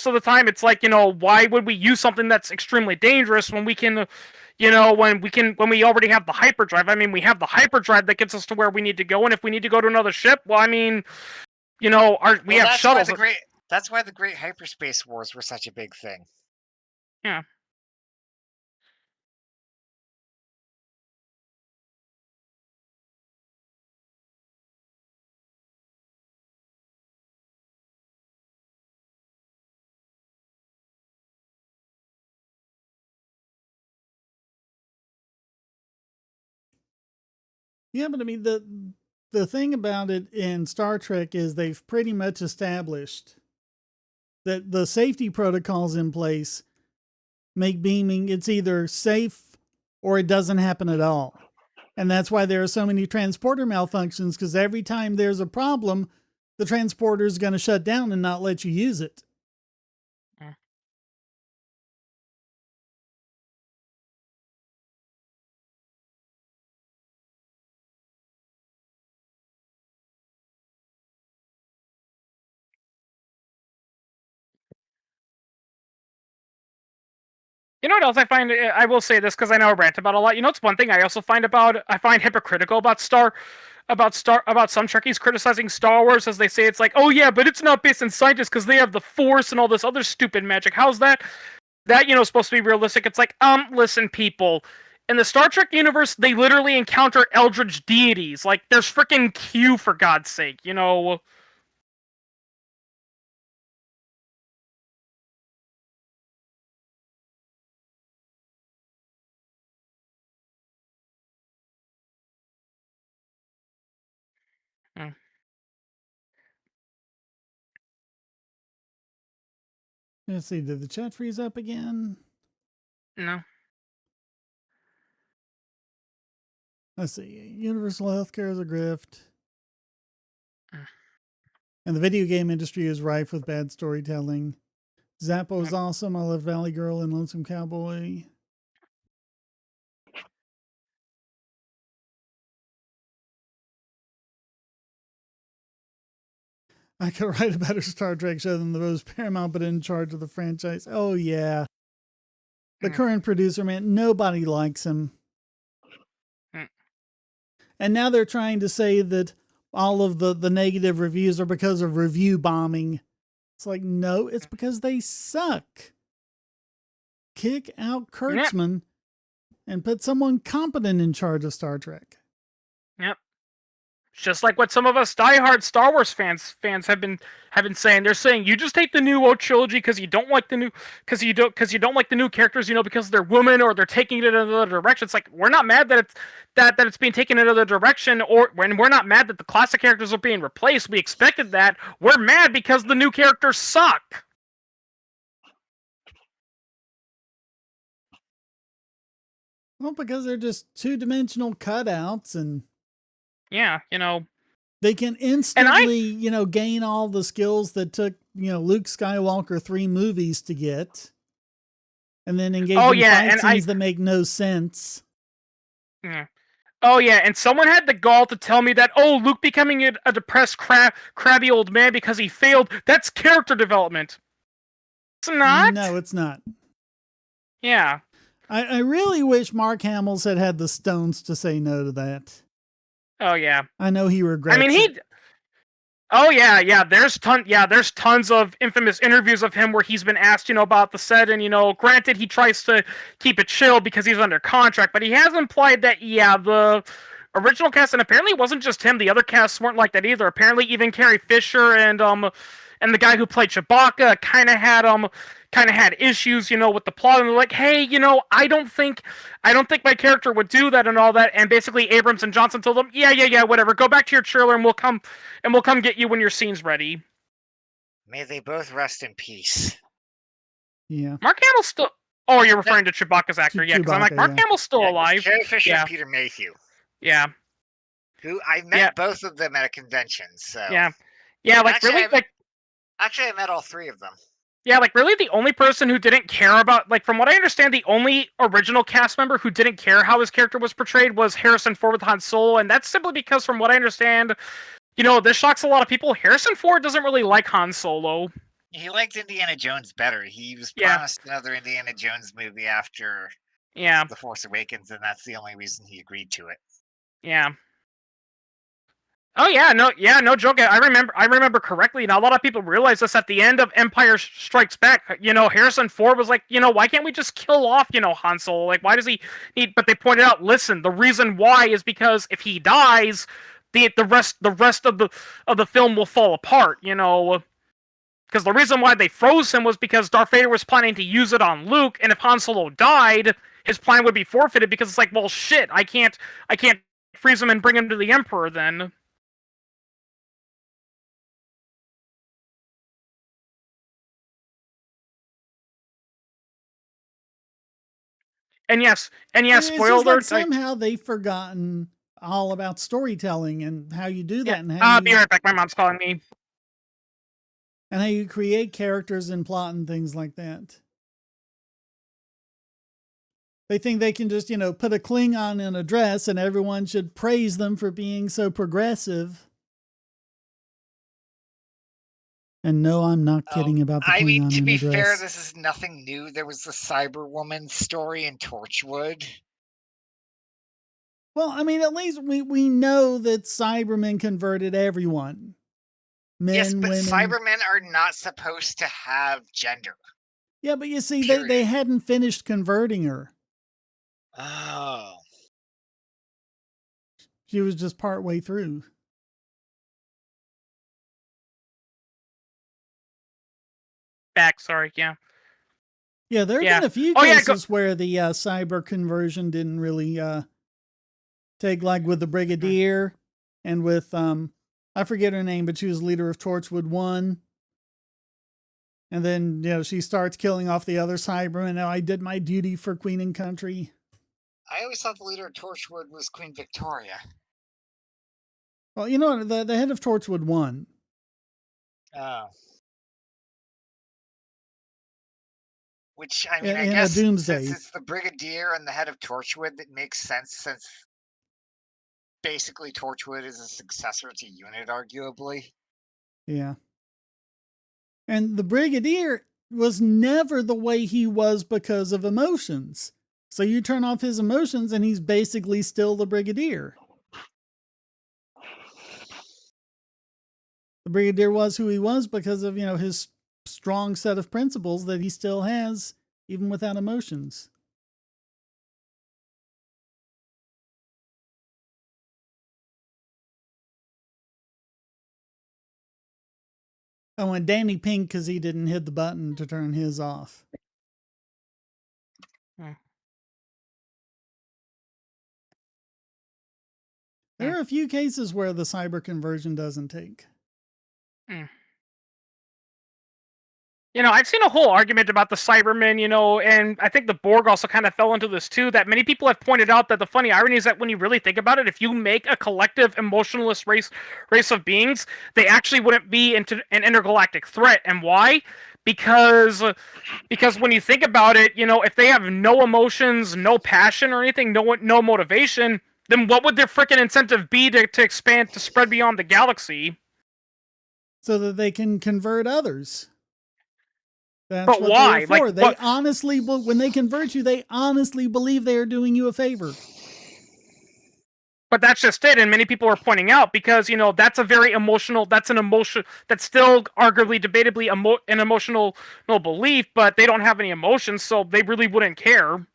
of the time it's like, why would we use something that's extremely dangerous when we can, when we already have the hyperdrive? I mean, we have the hyperdrive that gets us to where we need to go, and if we need to go to another ship, well, I mean, we have shuttles. That's why the Great Hyperspace Wars were such a big thing. Yeah. Yeah, but I mean, the thing about it in Star Trek is they've pretty much established that the safety protocols in place make beaming, it's either safe or it doesn't happen at all. And that's why there are so many transporter malfunctions, because every time there's a problem, the transporter is going to shut down and not let you use it. You know what else I find? I will say this because I know I rant about a lot. It's one thing I also find hypocritical about some Trekkies criticizing Star Wars, as they say it's like, oh yeah, but it's not based on scientists because they have the Force and all this other stupid magic. How's that supposed to be realistic? It's like, listen, people. In the Star Trek universe, they literally encounter eldritch deities. Like, there's freaking Q, for God's sake, Let's see, did the chat freeze up again? No. Let's see, universal healthcare is a grift. And the video game industry is rife with bad storytelling. Zappo is awesome. I love Valley Girl and Lonesome Cowboy. I could write a better Star Trek show than those Paramount, but in charge of the franchise. Oh, yeah. The current producer, man, nobody likes him. And now they're trying to say that, all of the negative reviews are because of review bombing. It's like, no, it's because they suck. Kick out Kurtzman and put someone competent in charge of Star Trek. Yep. Just like what some of us diehard Star Wars fans have been saying. They're saying you just hate the new trilogy because you don't like the new like the new characters, because they're women or they're taking it in another direction. It's like, we're not mad that it's being taken in another direction, or when we're not mad that the classic characters are being replaced. We expected that. We're mad because the new characters suck. Well, because they're just two-dimensional cutouts, and yeah, they can instantly, gain all the skills that took, Luke Skywalker 3 movies to get, and then engage in fight scenes that make no sense. Yeah. Oh yeah, and someone had the gall to tell me that, Luke becoming a depressed, crabby old man because he failed, that's character development. It's not? No, it's not. Yeah. I really wish Mark Hamill had the stones to say no to that. Oh yeah. I know he regrets it. Oh yeah. There's tons of infamous interviews of him where he's been asked, about the set, and granted he tries to keep it chill because he's under contract, but he has implied that the original cast, and apparently it wasn't just him, the other casts weren't like that either. Apparently even Carrie Fisher and the guy who played Chewbacca kind of had issues, with the plot, and they're like, hey, I don't think my character would do that and all that. And basically Abrams and Johnson told them, yeah, whatever, go back to your trailer and we'll come get you when your scene's ready. May they both rest in peace. Yeah. Mark Hamill's still... Oh, you're referring to Chewbacca's actor, yeah, because I'm like, Mark Hamill's still alive. Carrie Fisher and Peter Mayhew. Yeah. Who I met both of them at a convention, so... Yeah, like, actually, really, Actually, I met all three of them. Yeah, like, really the only person who didn't care about... Like, from what I understand, the only original cast member who didn't care how his character was portrayed was Harrison Ford with Han Solo, and that's simply because, from what I understand, this shocks a lot of people, Harrison Ford doesn't really like Han Solo. He liked Indiana Jones better. He was promised another Indiana Jones movie after The Force Awakens, and that's the only reason he agreed to it. Yeah. Oh no joke. I remember correctly. Now a lot of people realize this at the end of Empire Strikes Back. Harrison Ford was like, why can't we just kill off, Han Solo? Like, why does he need? But they pointed out, listen, the reason why is because if he dies, the rest of the film will fall apart. Because the reason why they froze him was because Darth Vader was planning to use it on Luke, and if Han Solo died, his plan would be forfeited. Because it's like, well, shit, I can't freeze him and bring him to the Emperor then. And yes, spoiler alert. Somehow they've forgotten all about storytelling and how you do that. And how I'll be right back. My mom's calling me. And how you create characters and plot and things like that. They think they can just, put a Klingon in a dress and everyone should praise them for being so progressive. And no, I'm not kidding about the Klingon in the dress. To be fair, this is nothing new. There was the Cyberwoman story in Torchwood. Well, I mean, at least we know that Cybermen converted everyone. Men, but women. Cybermen are not supposed to have gender. Yeah, but you see, they hadn't finished converting her. Oh. She was just part way through. Back, sorry, yeah. Yeah, there have been a few cases where the cyber conversion didn't really take, like with the Brigadier and with, I forget her name, but she was leader of Torchwood 1. And then, she starts killing off the other Cybermen. Now I did my duty for Queen and Country. I always thought the leader of Torchwood was Queen Victoria. Well, the head of Torchwood 1. Oh. Which, I mean, I guess since it's the Brigadier and the head of Torchwood, that makes sense, since basically Torchwood is a successor to UNIT, arguably. Yeah. And the Brigadier was never the way he was because of emotions. So you turn off his emotions and he's basically still the Brigadier. The Brigadier was who he was because of, his strong set of principles that he still has, even without emotions. Oh, and Danny Pink because he didn't hit the button to turn his off. There are a few cases where the cyber conversion doesn't take. I've seen a whole argument about the Cybermen, and I think the Borg also kind of fell into this too, that many people have pointed out that the funny irony is that when you really think about it, if you make a collective emotionless race of beings, they actually wouldn't be an intergalactic threat. And why? Because when you think about it, if they have no emotions, no passion or anything, no motivation, then what would their freaking incentive be to expand, to spread beyond the galaxy? So that they can convert others. That's but what why? They're for. They honestly, when they convert you, they honestly believe they are doing you a favor. But that's just it, and many people are pointing out because that's a very emotional. That's an emotion. That's still arguably, debatably, an emotional belief. But they don't have any emotions, so they really wouldn't care.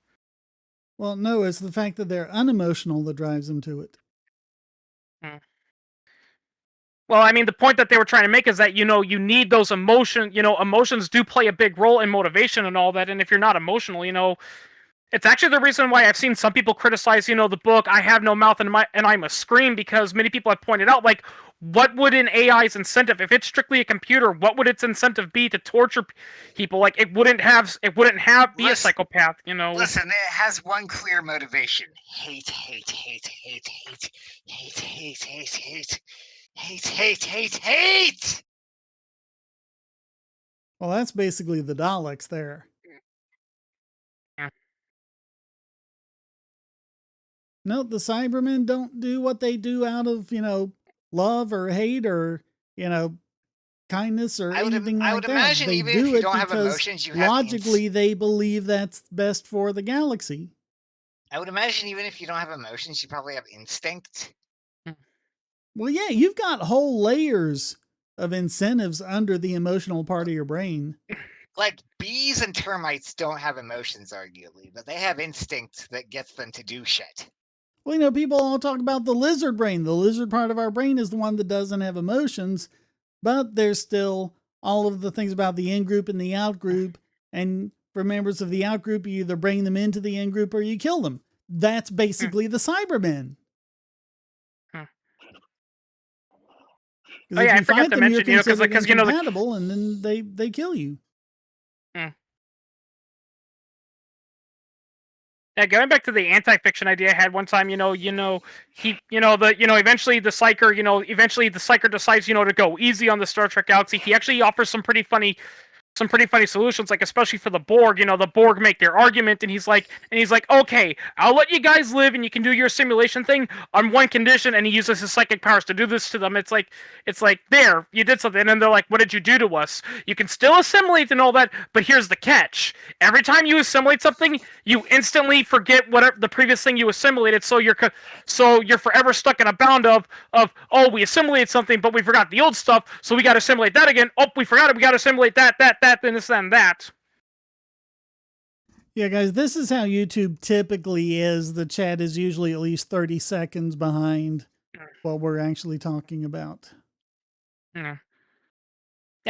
Well, no, it's the fact that they're unemotional that drives them to it. Well, I mean, the point that they were trying to make is that, you need those emotions. Emotions do play a big role in motivation and all that. And if you're not emotional, it's actually the reason why I've seen some people criticize, the book, I Have No Mouth and I Must Scream, because many people have pointed out, like, what would an AI's incentive, if it's strictly a computer, what would its incentive be to torture people? Like, it wouldn't be a psychopath, Listen, it has one clear motivation. Hate, hate, hate, hate, hate, hate, hate, hate, hate. Hate, hate, hate, hate! Well, that's basically the Daleks there. No, the Cybermen don't do what they do out of, love or hate or, kindness or anything like that. I would imagine they even do if you it don't have because emotions, you have logically they believe that's best for the galaxy. I would imagine even if you don't have emotions, you probably have instinct. Well, yeah, you've got whole layers of incentives under the emotional part of your brain. Like, bees and termites don't have emotions, arguably, but they have instinct that gets them to do shit. Well, people all talk about the lizard brain. The lizard part of our brain is the one that doesn't have emotions, but there's still all of the things about the in-group and the out-group. And for members of the out-group, you either bring them into the in-group or you kill them. That's basically the Cybermen. Because if you fight them, you're considered incompatible, and then they kill you. Yeah, going back to the anti-fiction idea I had one time, eventually the Psyker decides, to go easy on the Star Trek galaxy. He actually offers some pretty funny solutions, like especially for the Borg. The Borg make their argument, and he's like, okay, I'll let you guys live, and you can do your simulation thing on one condition. And he uses his psychic powers to do this to them. It's like there, you did something, and they're like, what did you do to us? You can still assimilate and all that, but here's the catch: every time you assimilate something, you instantly forget whatever the previous thing you assimilated. So you're forever stuck in a bound of oh, we assimilated something, but we forgot the old stuff, so we got to assimilate that again. Oh, we forgot it. We got to assimilate that, and this, and that. Yeah, guys, this is how YouTube typically is. The chat is usually at least 30 seconds behind what we're actually talking about. Yeah,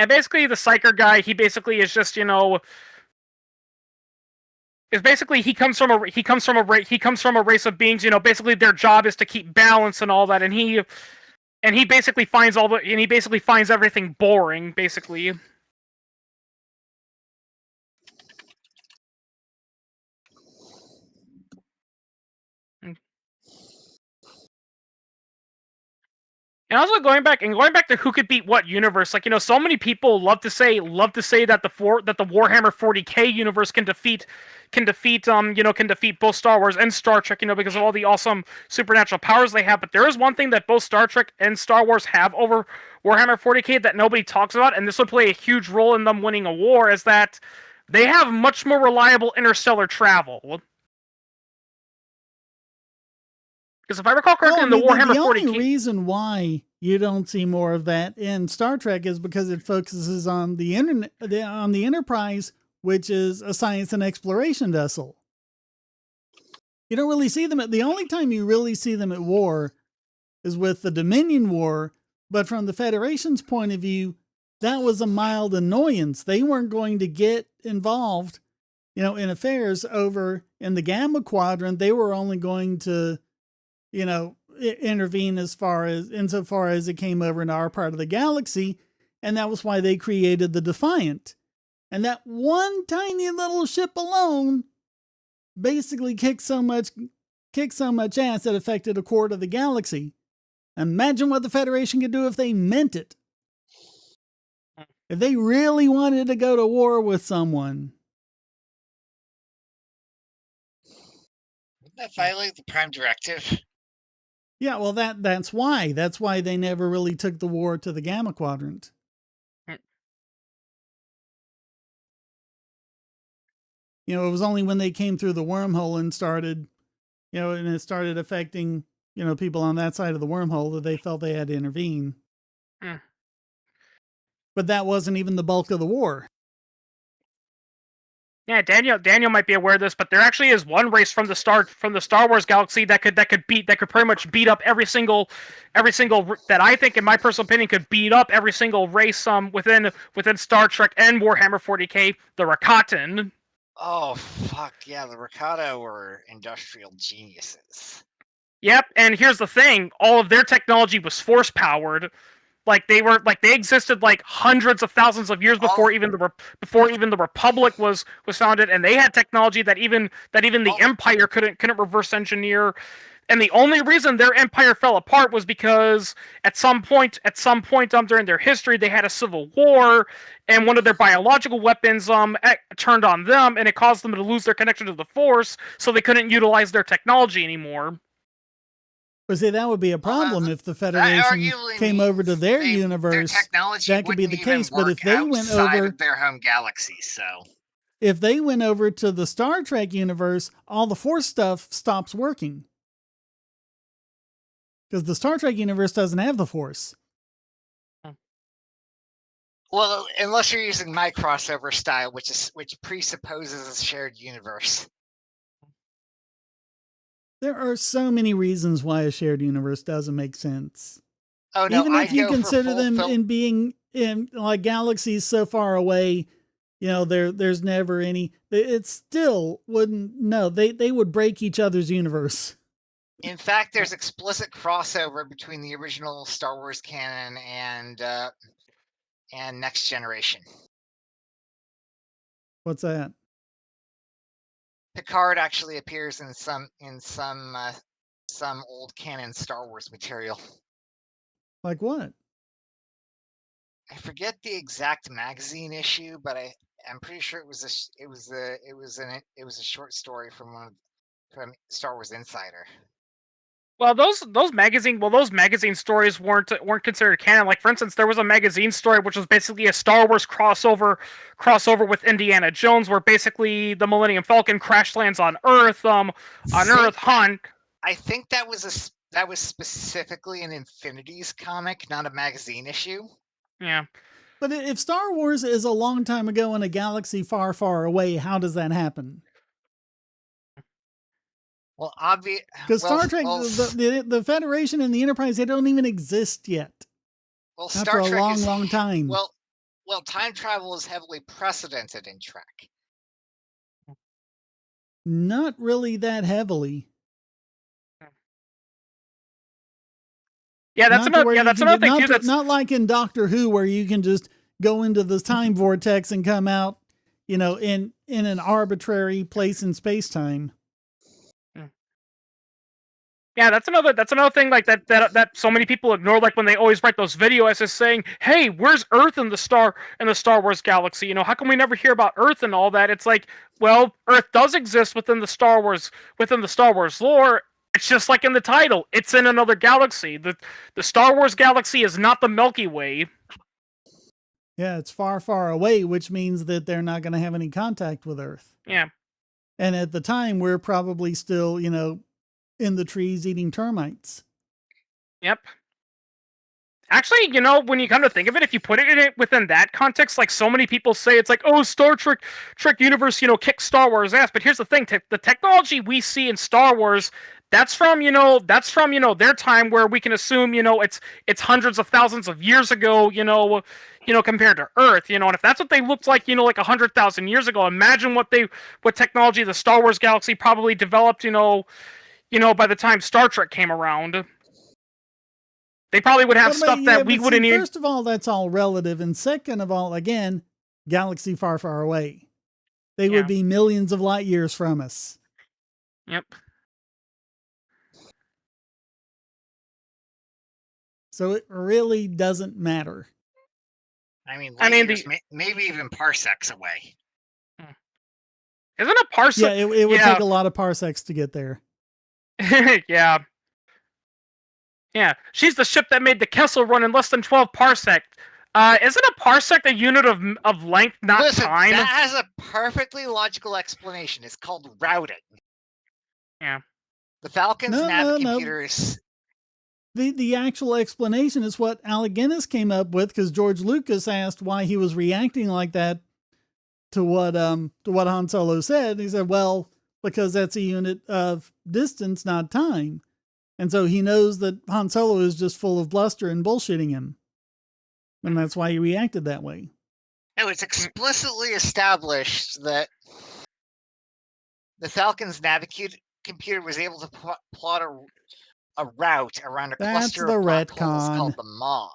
basically the Psyker guy, he basically is just, he comes from a race of beings, basically their job is to keep balance and all that, and he basically finds everything boring, basically. And also going back to who could beat what universe, like, so many people love to say that the Warhammer 40K universe can defeat both Star Wars and Star Trek, because of all the awesome supernatural powers they have. But there is one thing that both Star Trek and Star Wars have over Warhammer 40K that nobody talks about, and this would play a huge role in them winning a war, is that they have much more reliable interstellar travel. Because if I recall correctly, in the Warhammer 40K... The only reason why you don't see more of that in Star Trek is because it focuses on the Enterprise, which is a science and exploration vessel. You don't really see them the only time you really see them at war is with the Dominion War, but from the Federation's point of view, that was a mild annoyance. They weren't going to get involved, in affairs over in the Gamma Quadrant. They were only going to, intervene insofar as it came over into our part of the galaxy. And that was why they created the Defiant. And that one tiny little ship alone basically kicked so much ass that affected a quarter of the galaxy. Imagine what the Federation could do if they meant it. If they really wanted to go to war with someone. Wouldn't that violate the Prime Directive? Yeah, well, that's why. That's why they never really took the war to the Gamma Quadrant. It was only when they came through the wormhole and started, and it started affecting, people on that side of the wormhole that they felt they had to intervene. But that wasn't even the bulk of the war. Yeah, Daniel might be aware of this, but there actually is one race from the Star Wars galaxy that could pretty much beat up every single that I think, in my personal opinion, could beat up every single race within Star Trek and Warhammer 40K, the Rakatan. Oh fuck yeah, the Rakata were industrial geniuses. Yep, and here's the thing: all of their technology was force powered. They existed hundreds of thousands of years before even the Republic was founded, and they had technology that even the Empire couldn't reverse engineer. And the only reason their empire fell apart was because at some point during their history they had a civil war, and one of their biological weapons turned on them, and it caused them to lose their connection to the Force, so they couldn't utilize their technology anymore. But see, that would be a problem if the Federation came over to their universe. That could be the case. But if they went over their home galaxy, if they went over to the Star Trek universe, all the Force stuff stops working. Because the Star Trek universe doesn't have the Force. Well, unless you're using my crossover style, which presupposes a shared universe. There are so many reasons why a shared universe doesn't make sense. Oh no! Even if you consider them in being in like galaxies so far away, there's never any. It still wouldn't. No, they would break each other's universe. In fact, there's explicit crossover between the original Star Wars canon and Next Generation. What's that? Picard actually appears in some old canon Star Wars material. Like what? I forget the exact magazine issue, but I'm pretty sure it was a short story from Star Wars Insider. Well, those magazine stories weren't considered canon. Like, for instance, there was a magazine story which was basically a Star Wars crossover with Indiana Jones, where basically the Millennium Falcon crash lands on Earth. Earth, Han. I think that was specifically an Infinities comic, not a magazine issue. Yeah. But if Star Wars is a long time ago in a galaxy far, far away, how does that happen? Well, obvious. Because Star Trek, the Federation and the Enterprise, they don't even exist yet. Well, Star Trek a long time. Well, time travel is heavily precedented in Trek. Not really that heavily. Yeah, that's another thing too. That's not like in Doctor Who, where you can just go into the time vortex and come out, in an arbitrary place in space time. Yeah, that's another thing like that so many people ignore, like when they always write those video essays saying, "Hey, where's Earth in the Star Wars galaxy? How come we never hear about Earth and all that?" It's like, well, Earth does exist within the Star Wars lore. It's just like in the title, it's in another galaxy. The Star Wars galaxy is not the Milky Way. Yeah, it's far, far away, which means that they're not going to have any contact with Earth. Yeah. And at the time, we're probably still, in the trees eating termites. Yep. Actually, you know, when you come to think of it, if you put it within that context, like so many people say, it's like, oh, Star Trek universe, you know, kicks Star Wars ass. But here's the thing: the technology we see in Star Wars, that's from their time, where we can assume, you know, it's hundreds of thousands of years ago, compared to Earth, you know. And if that's what they looked like, you know, like 100,000 years ago, imagine what technology the Star Wars galaxy probably developed, by the time Star Trek came around. They probably would have stuff that we wouldn't even. First of all, that's all relative. And second of all, again, galaxy far, far away. They would be millions of light years from us. Yep. So it really doesn't matter. I mean, years, maybe even parsecs away. Isn't a parsec? Yeah, it would take a lot of parsecs to get there. Yeah. Yeah, she's the ship that made the Kessel run in less than 12 parsec. Isn't a parsec a unit of length, not time? That has a perfectly logical explanation. It's called routing. Yeah. The Falcon's computer is... The actual explanation is what Alec Guinness came up with, because George Lucas asked why he was reacting like that to what Han Solo said. And he said, well, because that's a unit of distance, not time. And so he knows that Han Solo is just full of bluster and bullshitting him. And that's why he reacted that way. No, it's explicitly established that the Falcon's computer was able to plot a route around a cluster of black holes called the Maw.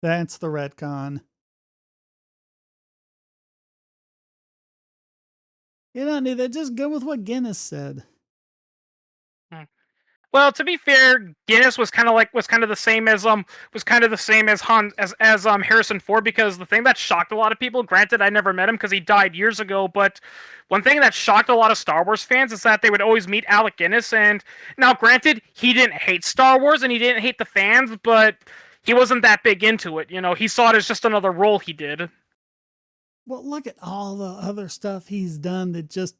That's the retcon. You don't need that. Just go with what Guinness said. Well, to be fair, Guinness was kind of the same as Harrison Ford, because the thing that shocked a lot of people, granted I never met him because he died years ago, but one thing that shocked a lot of Star Wars fans is that they would always meet Alec Guinness. And now, granted, he didn't hate Star Wars and he didn't hate the fans, but he wasn't that big into it. You know, he saw it as just another role he did. Well, look at all the other stuff he's done that just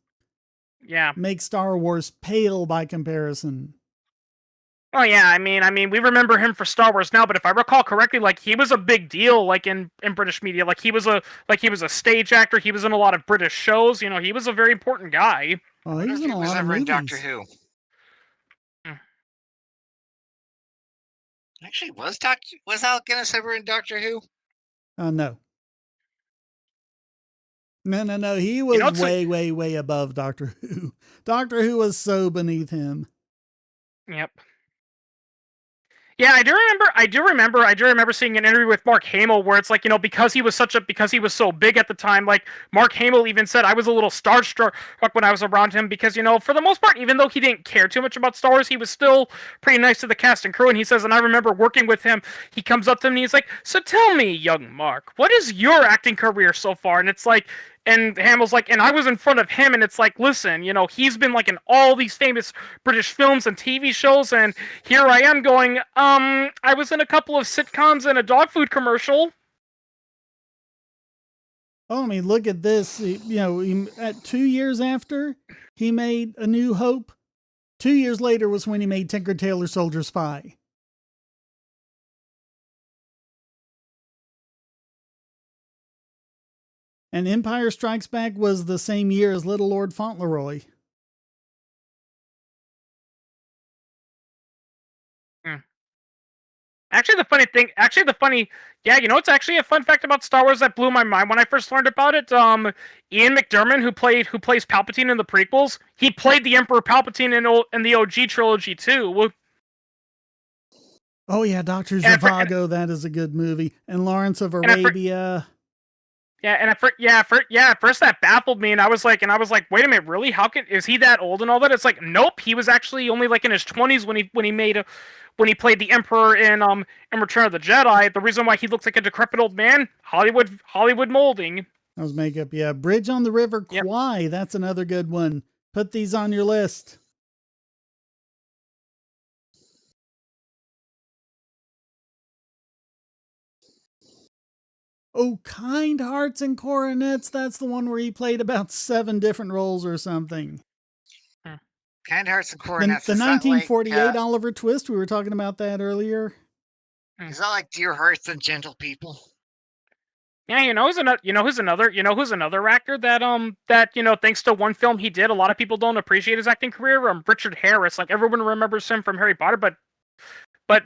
makes Star Wars pale by comparison. Oh yeah, I mean, we remember him for Star Wars now, but if I recall correctly, like he was a big deal, like in British media. Like he was a stage actor. He was in a lot of British shows. You know, he was a very important guy. Oh, he was in a lot of movies. Doctor Who. Actually, was Alec Guinness ever in Doctor Who? No. No. He was way above Doctor Who. Doctor Who was so beneath him. Yep. Yeah, I do remember seeing an interview with Mark Hamill where it's like, you know, because he was so big at the time, like Mark Hamill even said I was a little starstruck when I was around him, because, you know, for the most part, even though he didn't care too much about Star Wars, he was still pretty nice to the cast and crew. And he says, and I remember working with him, he comes up to me and he's like, so tell me, young Mark, what is your acting career so far? And it's like, and Hamill's like, and I was in front of him, and it's like, listen, you know, he's been like in all these famous British films and TV shows, and here I am going, I was in a couple of sitcoms and a dog food commercial. Oh, I mean, look at this. You know, at 2 years after he made A New Hope, 2 years later was when he made Tinker Tailor Soldier Spy. And Empire Strikes Back was the same year as Little Lord Fauntleroy. Actually, you know, it's actually a fun fact about Star Wars that blew my mind when I first learned about it. Ian McDiarmid, who plays Palpatine in the prequels, he played the Emperor Palpatine in the OG trilogy too. Oh yeah, Dr. Zhivago, that is a good movie. And Lawrence of Arabia. At first that baffled me, and I was like, wait a minute, really? Is he that old and all that? It's like, nope, he was actually only like in his 20s when he played the Emperor in Return of the Jedi. The reason why he looks like a decrepit old man, Hollywood molding. That was makeup, yeah. Bridge on the River Kwai, that's another good one. Put these on your list. Oh, Kind Hearts and Coronets. That's the one where he played about 7 different roles or something. Kind Hearts and Coronets. The 1948 Oliver Twist. We were talking about that earlier. Is that like Dear Hearts and Gentle People? Yeah, who's another actor that thanks to one film he did, a lot of people don't appreciate his acting career. Richard Harris, like everyone remembers him from Harry Potter, but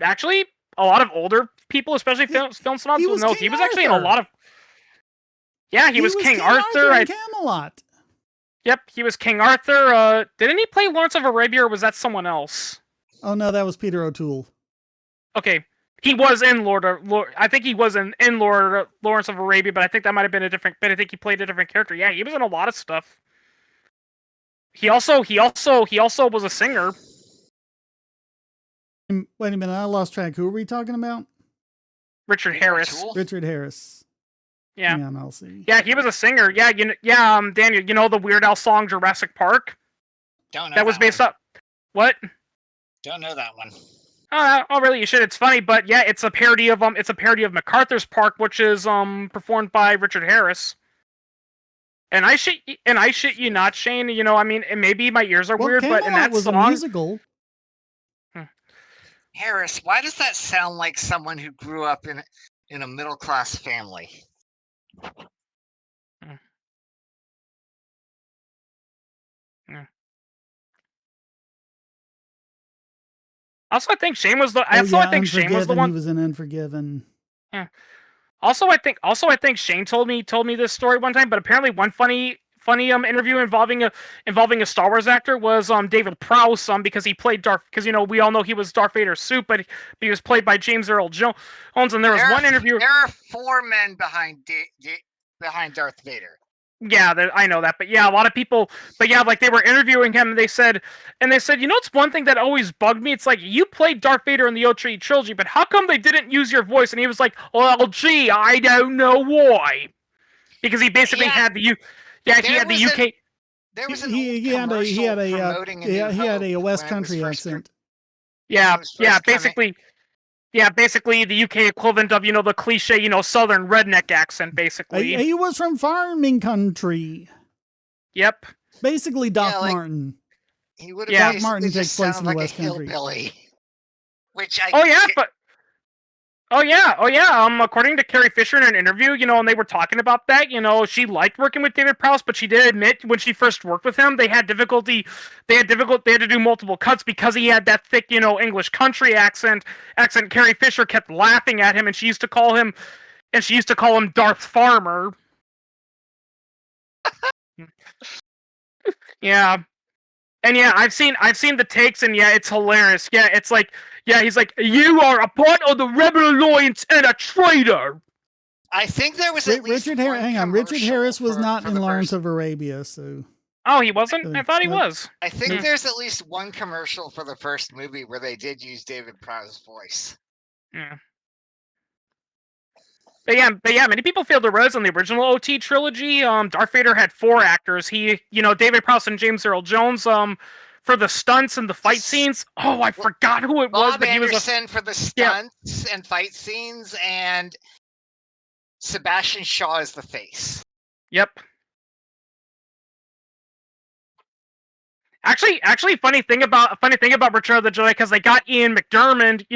actually a lot of older people, especially film snobs, will know he was actually in a lot of. Yeah, he was King Arthur in Camelot. Yep, he was King Arthur. Didn't he play Lawrence of Arabia, or was that someone else? Oh no, that was Peter O'Toole. Okay. He was in I think he was in Lawrence of Arabia, but I think that might have been a different. But I think he played a different character. Yeah, he was in a lot of stuff. He also was a singer. Wait a minute, I lost track. Who are we talking about? Richard Harris. Richard Harris. Yeah. Hang on, I'll see. Yeah, he was a singer. Yeah, Daniel, you know the Weird Al song Jurassic Park? Don't know. That was based up. What? Don't know that one. Oh, really? You should. It's funny, but yeah, it's a parody of MacArthur's Park, which is performed by Richard Harris. And I shit you not, Shane. I mean, maybe my ears are weird, but in that was song, a musical. Harris, why does that sound like someone who grew up in a middle class family? Also, I think Shane was the. I think Shane was the one. He was in Unforgiven. Yeah. Also, I think Shane told me this story one time. But apparently, one funny interview involving a Star Wars actor was David Prowse because he played Darth. Because we all know he was Darth Vader's suit, but he was played by James Earl Jones. And there was one interview. There are 4 men behind Darth Vader. Yeah, I know that, but yeah, a lot of people, but yeah, like they were interviewing him, and they said, it's one thing that always bugged me. It's like you played Darth Vader in the OT trilogy, but how come they didn't use your voice? And he was like, well, gee, I don't know why, because he basically had the UK. There was he had a West Country accent. Yeah, basically. Yeah, basically the UK equivalent of, the cliche, Southern redneck accent, basically. He was from farming country. Yep. Basically Doc Martin. He would have Doc Martin takes place in the West Country. Which according to Carrie Fisher in an interview, and they were talking about that, she liked working with David Prowse, but she did admit when she first worked with him, they had to do multiple cuts because he had that thick, English country accent. Carrie Fisher kept laughing at him, and she used to call him Darth Farmer. Yeah. And yeah, I've seen the takes, and yeah, it's hilarious. Yeah, it's like, yeah, he's like, you are a part of the Rebel Alliance and a traitor. I think there was at least Richard Harris was not in Lawrence of Arabia, so. Oh, he wasn't? I thought he was. I think there's at least one commercial for the first movie where they did use David Prowse's voice. Yeah. But yeah, many people feel there was on the original OT trilogy. Darth Vader had 4 actors. David Prowse and James Earl Jones, for the stunts and the fight scenes. Oh, I forgot who it was, but he was Anderson for the stunts and fight scenes, and Sebastian Shaw is the face. Yep. Actually, funny thing about Return of the Jedi, because they got Ian McDiarmid,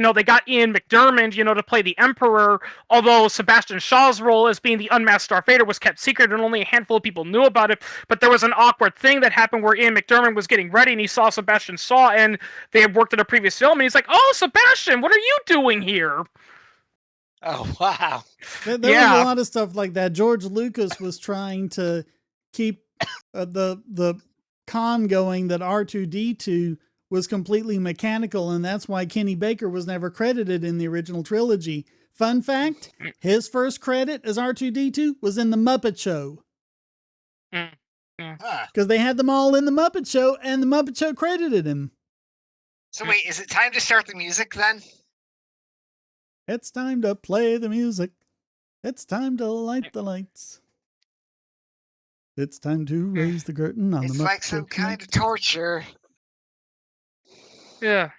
to play the Emperor. Although Sebastian Shaw's role as being the unmasked Darth Vader was kept secret, and only a handful of people knew about it. But there was an awkward thing that happened where Ian McDiarmid was getting ready, and he saw Sebastian Shaw, and they had worked in a previous film, and he's like, "Oh, Sebastian, what are you doing here?" Oh, wow. There was a lot of stuff like that. George Lucas was trying to keep the con going that R2-D2 was completely mechanical, and that's why Kenny Baker was never credited in the original trilogy. Fun fact, his first credit as R2-D2 was in The Muppet Show. Because they had them all in The Muppet Show, and The Muppet Show credited him. So wait, is it time to start the music then? It's time to play the music. It's time to light the lights. It's time to raise the curtain on the Muppet Show. It's like some kind of torture. Yeah.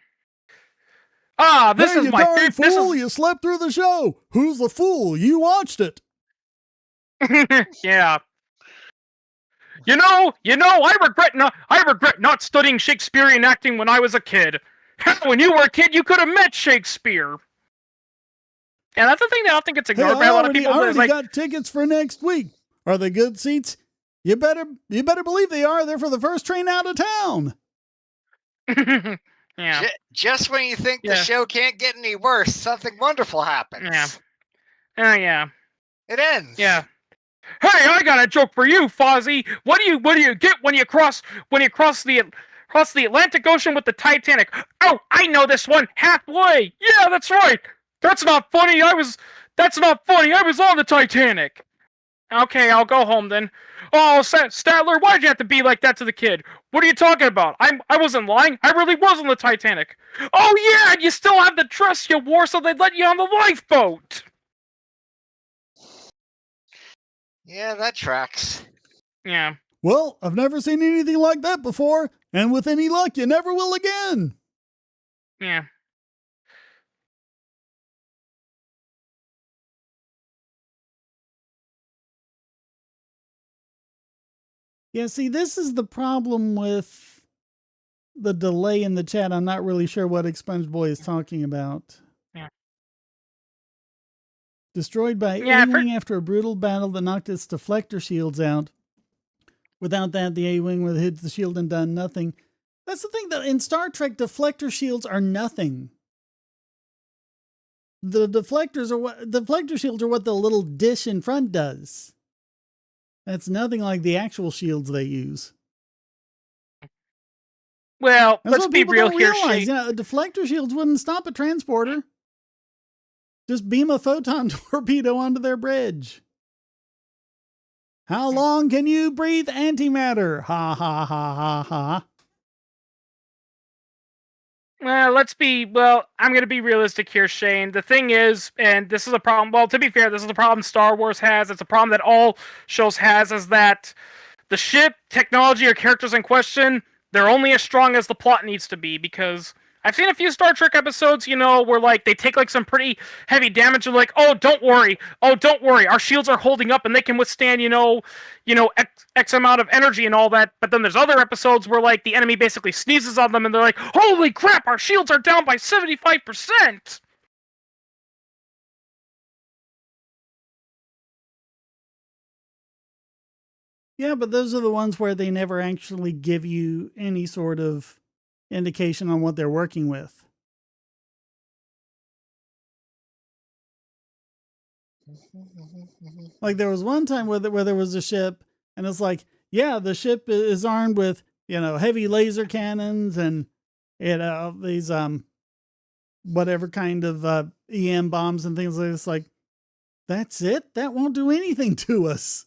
This hey, is my favorite. Fool, you slept through the show. Who's the fool? You watched it. Yeah. I regret not studying Shakespearean acting when I was a kid. When you were a kid, you could have met Shakespeare. Yeah, that's the thing that I think it's Hey, ignored by a lot of people. I already Like, got tickets for next week. Are they good seats? You better believe they are. They're for the first train out of town. yeah. Just when you think the Yeah. show can't get any worse, something wonderful happens. Yeah. Yeah. It ends. Yeah. Hey, I got a joke for you, Fozzie. What do you get when you cross the Atlantic Ocean with the Titanic? Oh, I know this one. Halfway. Yeah, that's right. That's not funny. I was on the Titanic. Okay, I'll go home then. Oh, Statler, why'd you have to be like that to the kid? What are you talking about? I wasn't lying. I really was on the Titanic. Oh yeah, and you still have the dress you wore, so they'd let you on the lifeboat. Yeah, that tracks. Yeah. Well, I've never seen anything like that before, and with any luck, you never will again. Yeah. Yeah, see, this is the problem with the delay in the chat. I'm not really sure what Expungeboy is talking about. Yeah. Destroyed by Yeah, A-Wing after a brutal battle that knocked its deflector shields out. Without that, the A-Wing would have hit the shield and done nothing. That's the thing, that in Star Trek, deflector shields are nothing. The deflector shields are what the little dish in front does. That's nothing like the actual shields they use. Well, That's let's what be people real don't here. realize. You know, deflector shields wouldn't stop a transporter. Just beam a photon torpedo onto their bridge. How long can you breathe antimatter? Ha ha ha ha ha. Well, I'm going to be realistic here, Shane. The thing is, and this is a problem, well, to be fair, this is a problem Star Wars has. It's a problem that all shows has, is that the ship, technology, or characters in question, they're only as strong as the plot needs to be, because I've seen a few Star Trek episodes, where, like, they take, like, some pretty heavy damage and, like, oh, don't worry, our shields are holding up and they can withstand, X amount of energy and all that. But then there's other episodes where, like, the enemy basically sneezes on them and they're like, holy crap, our shields are down by 75%! Yeah, but those are the ones where they never actually give you any sort of indication on what they're working with. Like, there was one time where there was a ship, and it's like, yeah, the ship is armed with, heavy laser cannons and, these, whatever kind of EM bombs and things like this. Like, that's it? That won't do anything to us.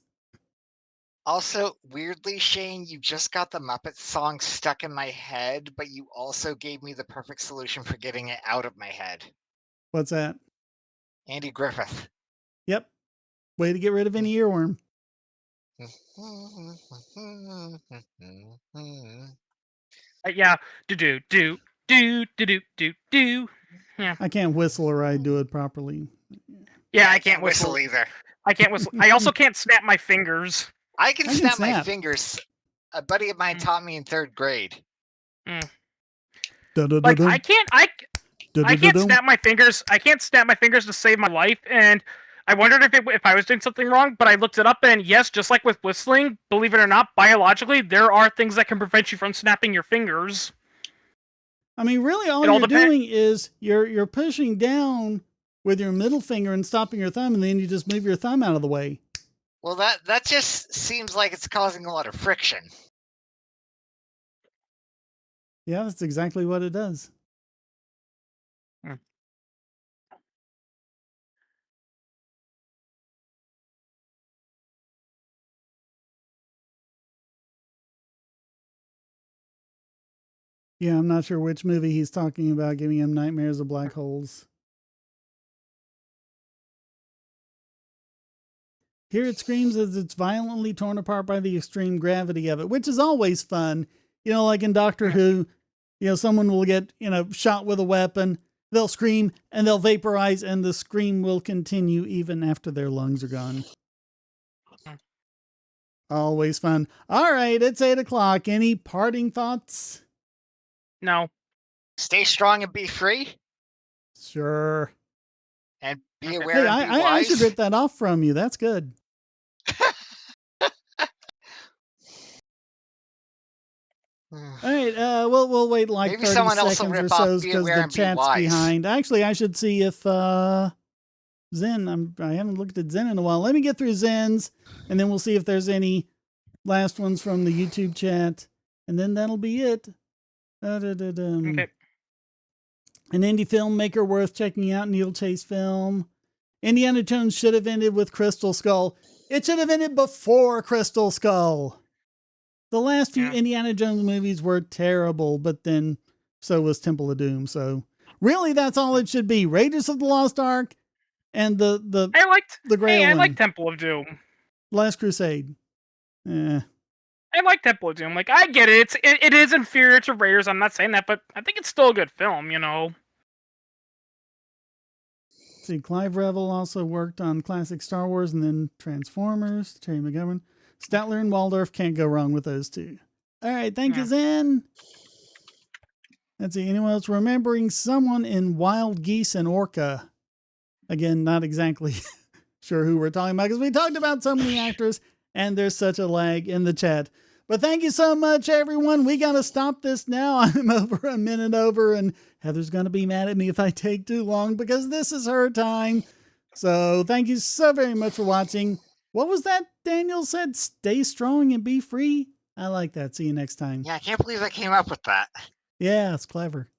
Also, weirdly, Shane, you just got the Muppet song stuck in my head, but you also gave me the perfect solution for getting it out of my head. What's that? Andy Griffith. Yep. Way to get rid of any earworm. Yeah. Do. Yeah. I can't whistle or I do it properly. Yeah, I can't whistle either. I can't whistle. I also can't snap my fingers. I can snap my fingers. A buddy of mine taught me in 3rd grade. Like, I can't snap my fingers. I can't snap my fingers to save my life, and I wondered if I was doing something wrong, but I looked it up, and yes, just like with whistling, believe it or not, biologically, there are things that can prevent you from snapping your fingers. I mean, really, all you're doing is you're pushing down with your middle finger and stopping your thumb, and then you just move your thumb out of the way. Well, that just seems like it's causing a lot of friction. Yeah, that's exactly what it does. Yeah, I'm not sure which movie he's talking about, giving him nightmares of black holes. Here it screams as it's violently torn apart by the extreme gravity of it, which is always fun. Like in Doctor Who, someone will get, shot with a weapon, they'll scream and they'll vaporize, and the scream will continue even after their lungs are gone. Always fun. All right, it's 8:00. Any parting thoughts? No. Stay strong and be free? Sure. And be Okay. aware Hey, and be I should wise. rip that off from you. That's good. All right, we'll wait like Maybe 30 someone else will seconds or rip off so be because aware the and be chat's wise. behind. Actually, I should see if Zen. I haven't looked at Zen in a while. Let me get through Zen's, and then we'll see if there's any last ones from the YouTube chat, and then that'll be it. Okay. An indie filmmaker worth checking out, Neil Chase film. Indiana Jones should have ended with Crystal Skull. It should have ended before Crystal Skull. The last few Indiana Jones movies were terrible, but then so was Temple of Doom. So really, that's all it should be. Raiders of the Lost Ark and the Grail I one. like Temple of Doom. Last Crusade. I like Temple of Doom. Like, I get it. It is inferior to Raiders. I'm not saying that, but I think it's still a good film, you know? See, Clive Revel also worked on classic Star Wars and then Transformers. Terry McGovern. Statler and Waldorf, can't go wrong with those two. All right, thank you, Zen. Let's see, anyone else remembering someone in Wild Geese and Orca? Again, not exactly sure who we're talking about because we talked about so many actors and there's such a lag in the chat. But thank you so much, everyone. We got to stop this now. I'm over a minute over, and Heather's going to be mad at me if I take too long because this is her time. So thank you so very much for watching. What was that Daniel said? Stay strong and be free. I like that. See you next time. Yeah, I can't believe I came up with that. Yeah, it's clever.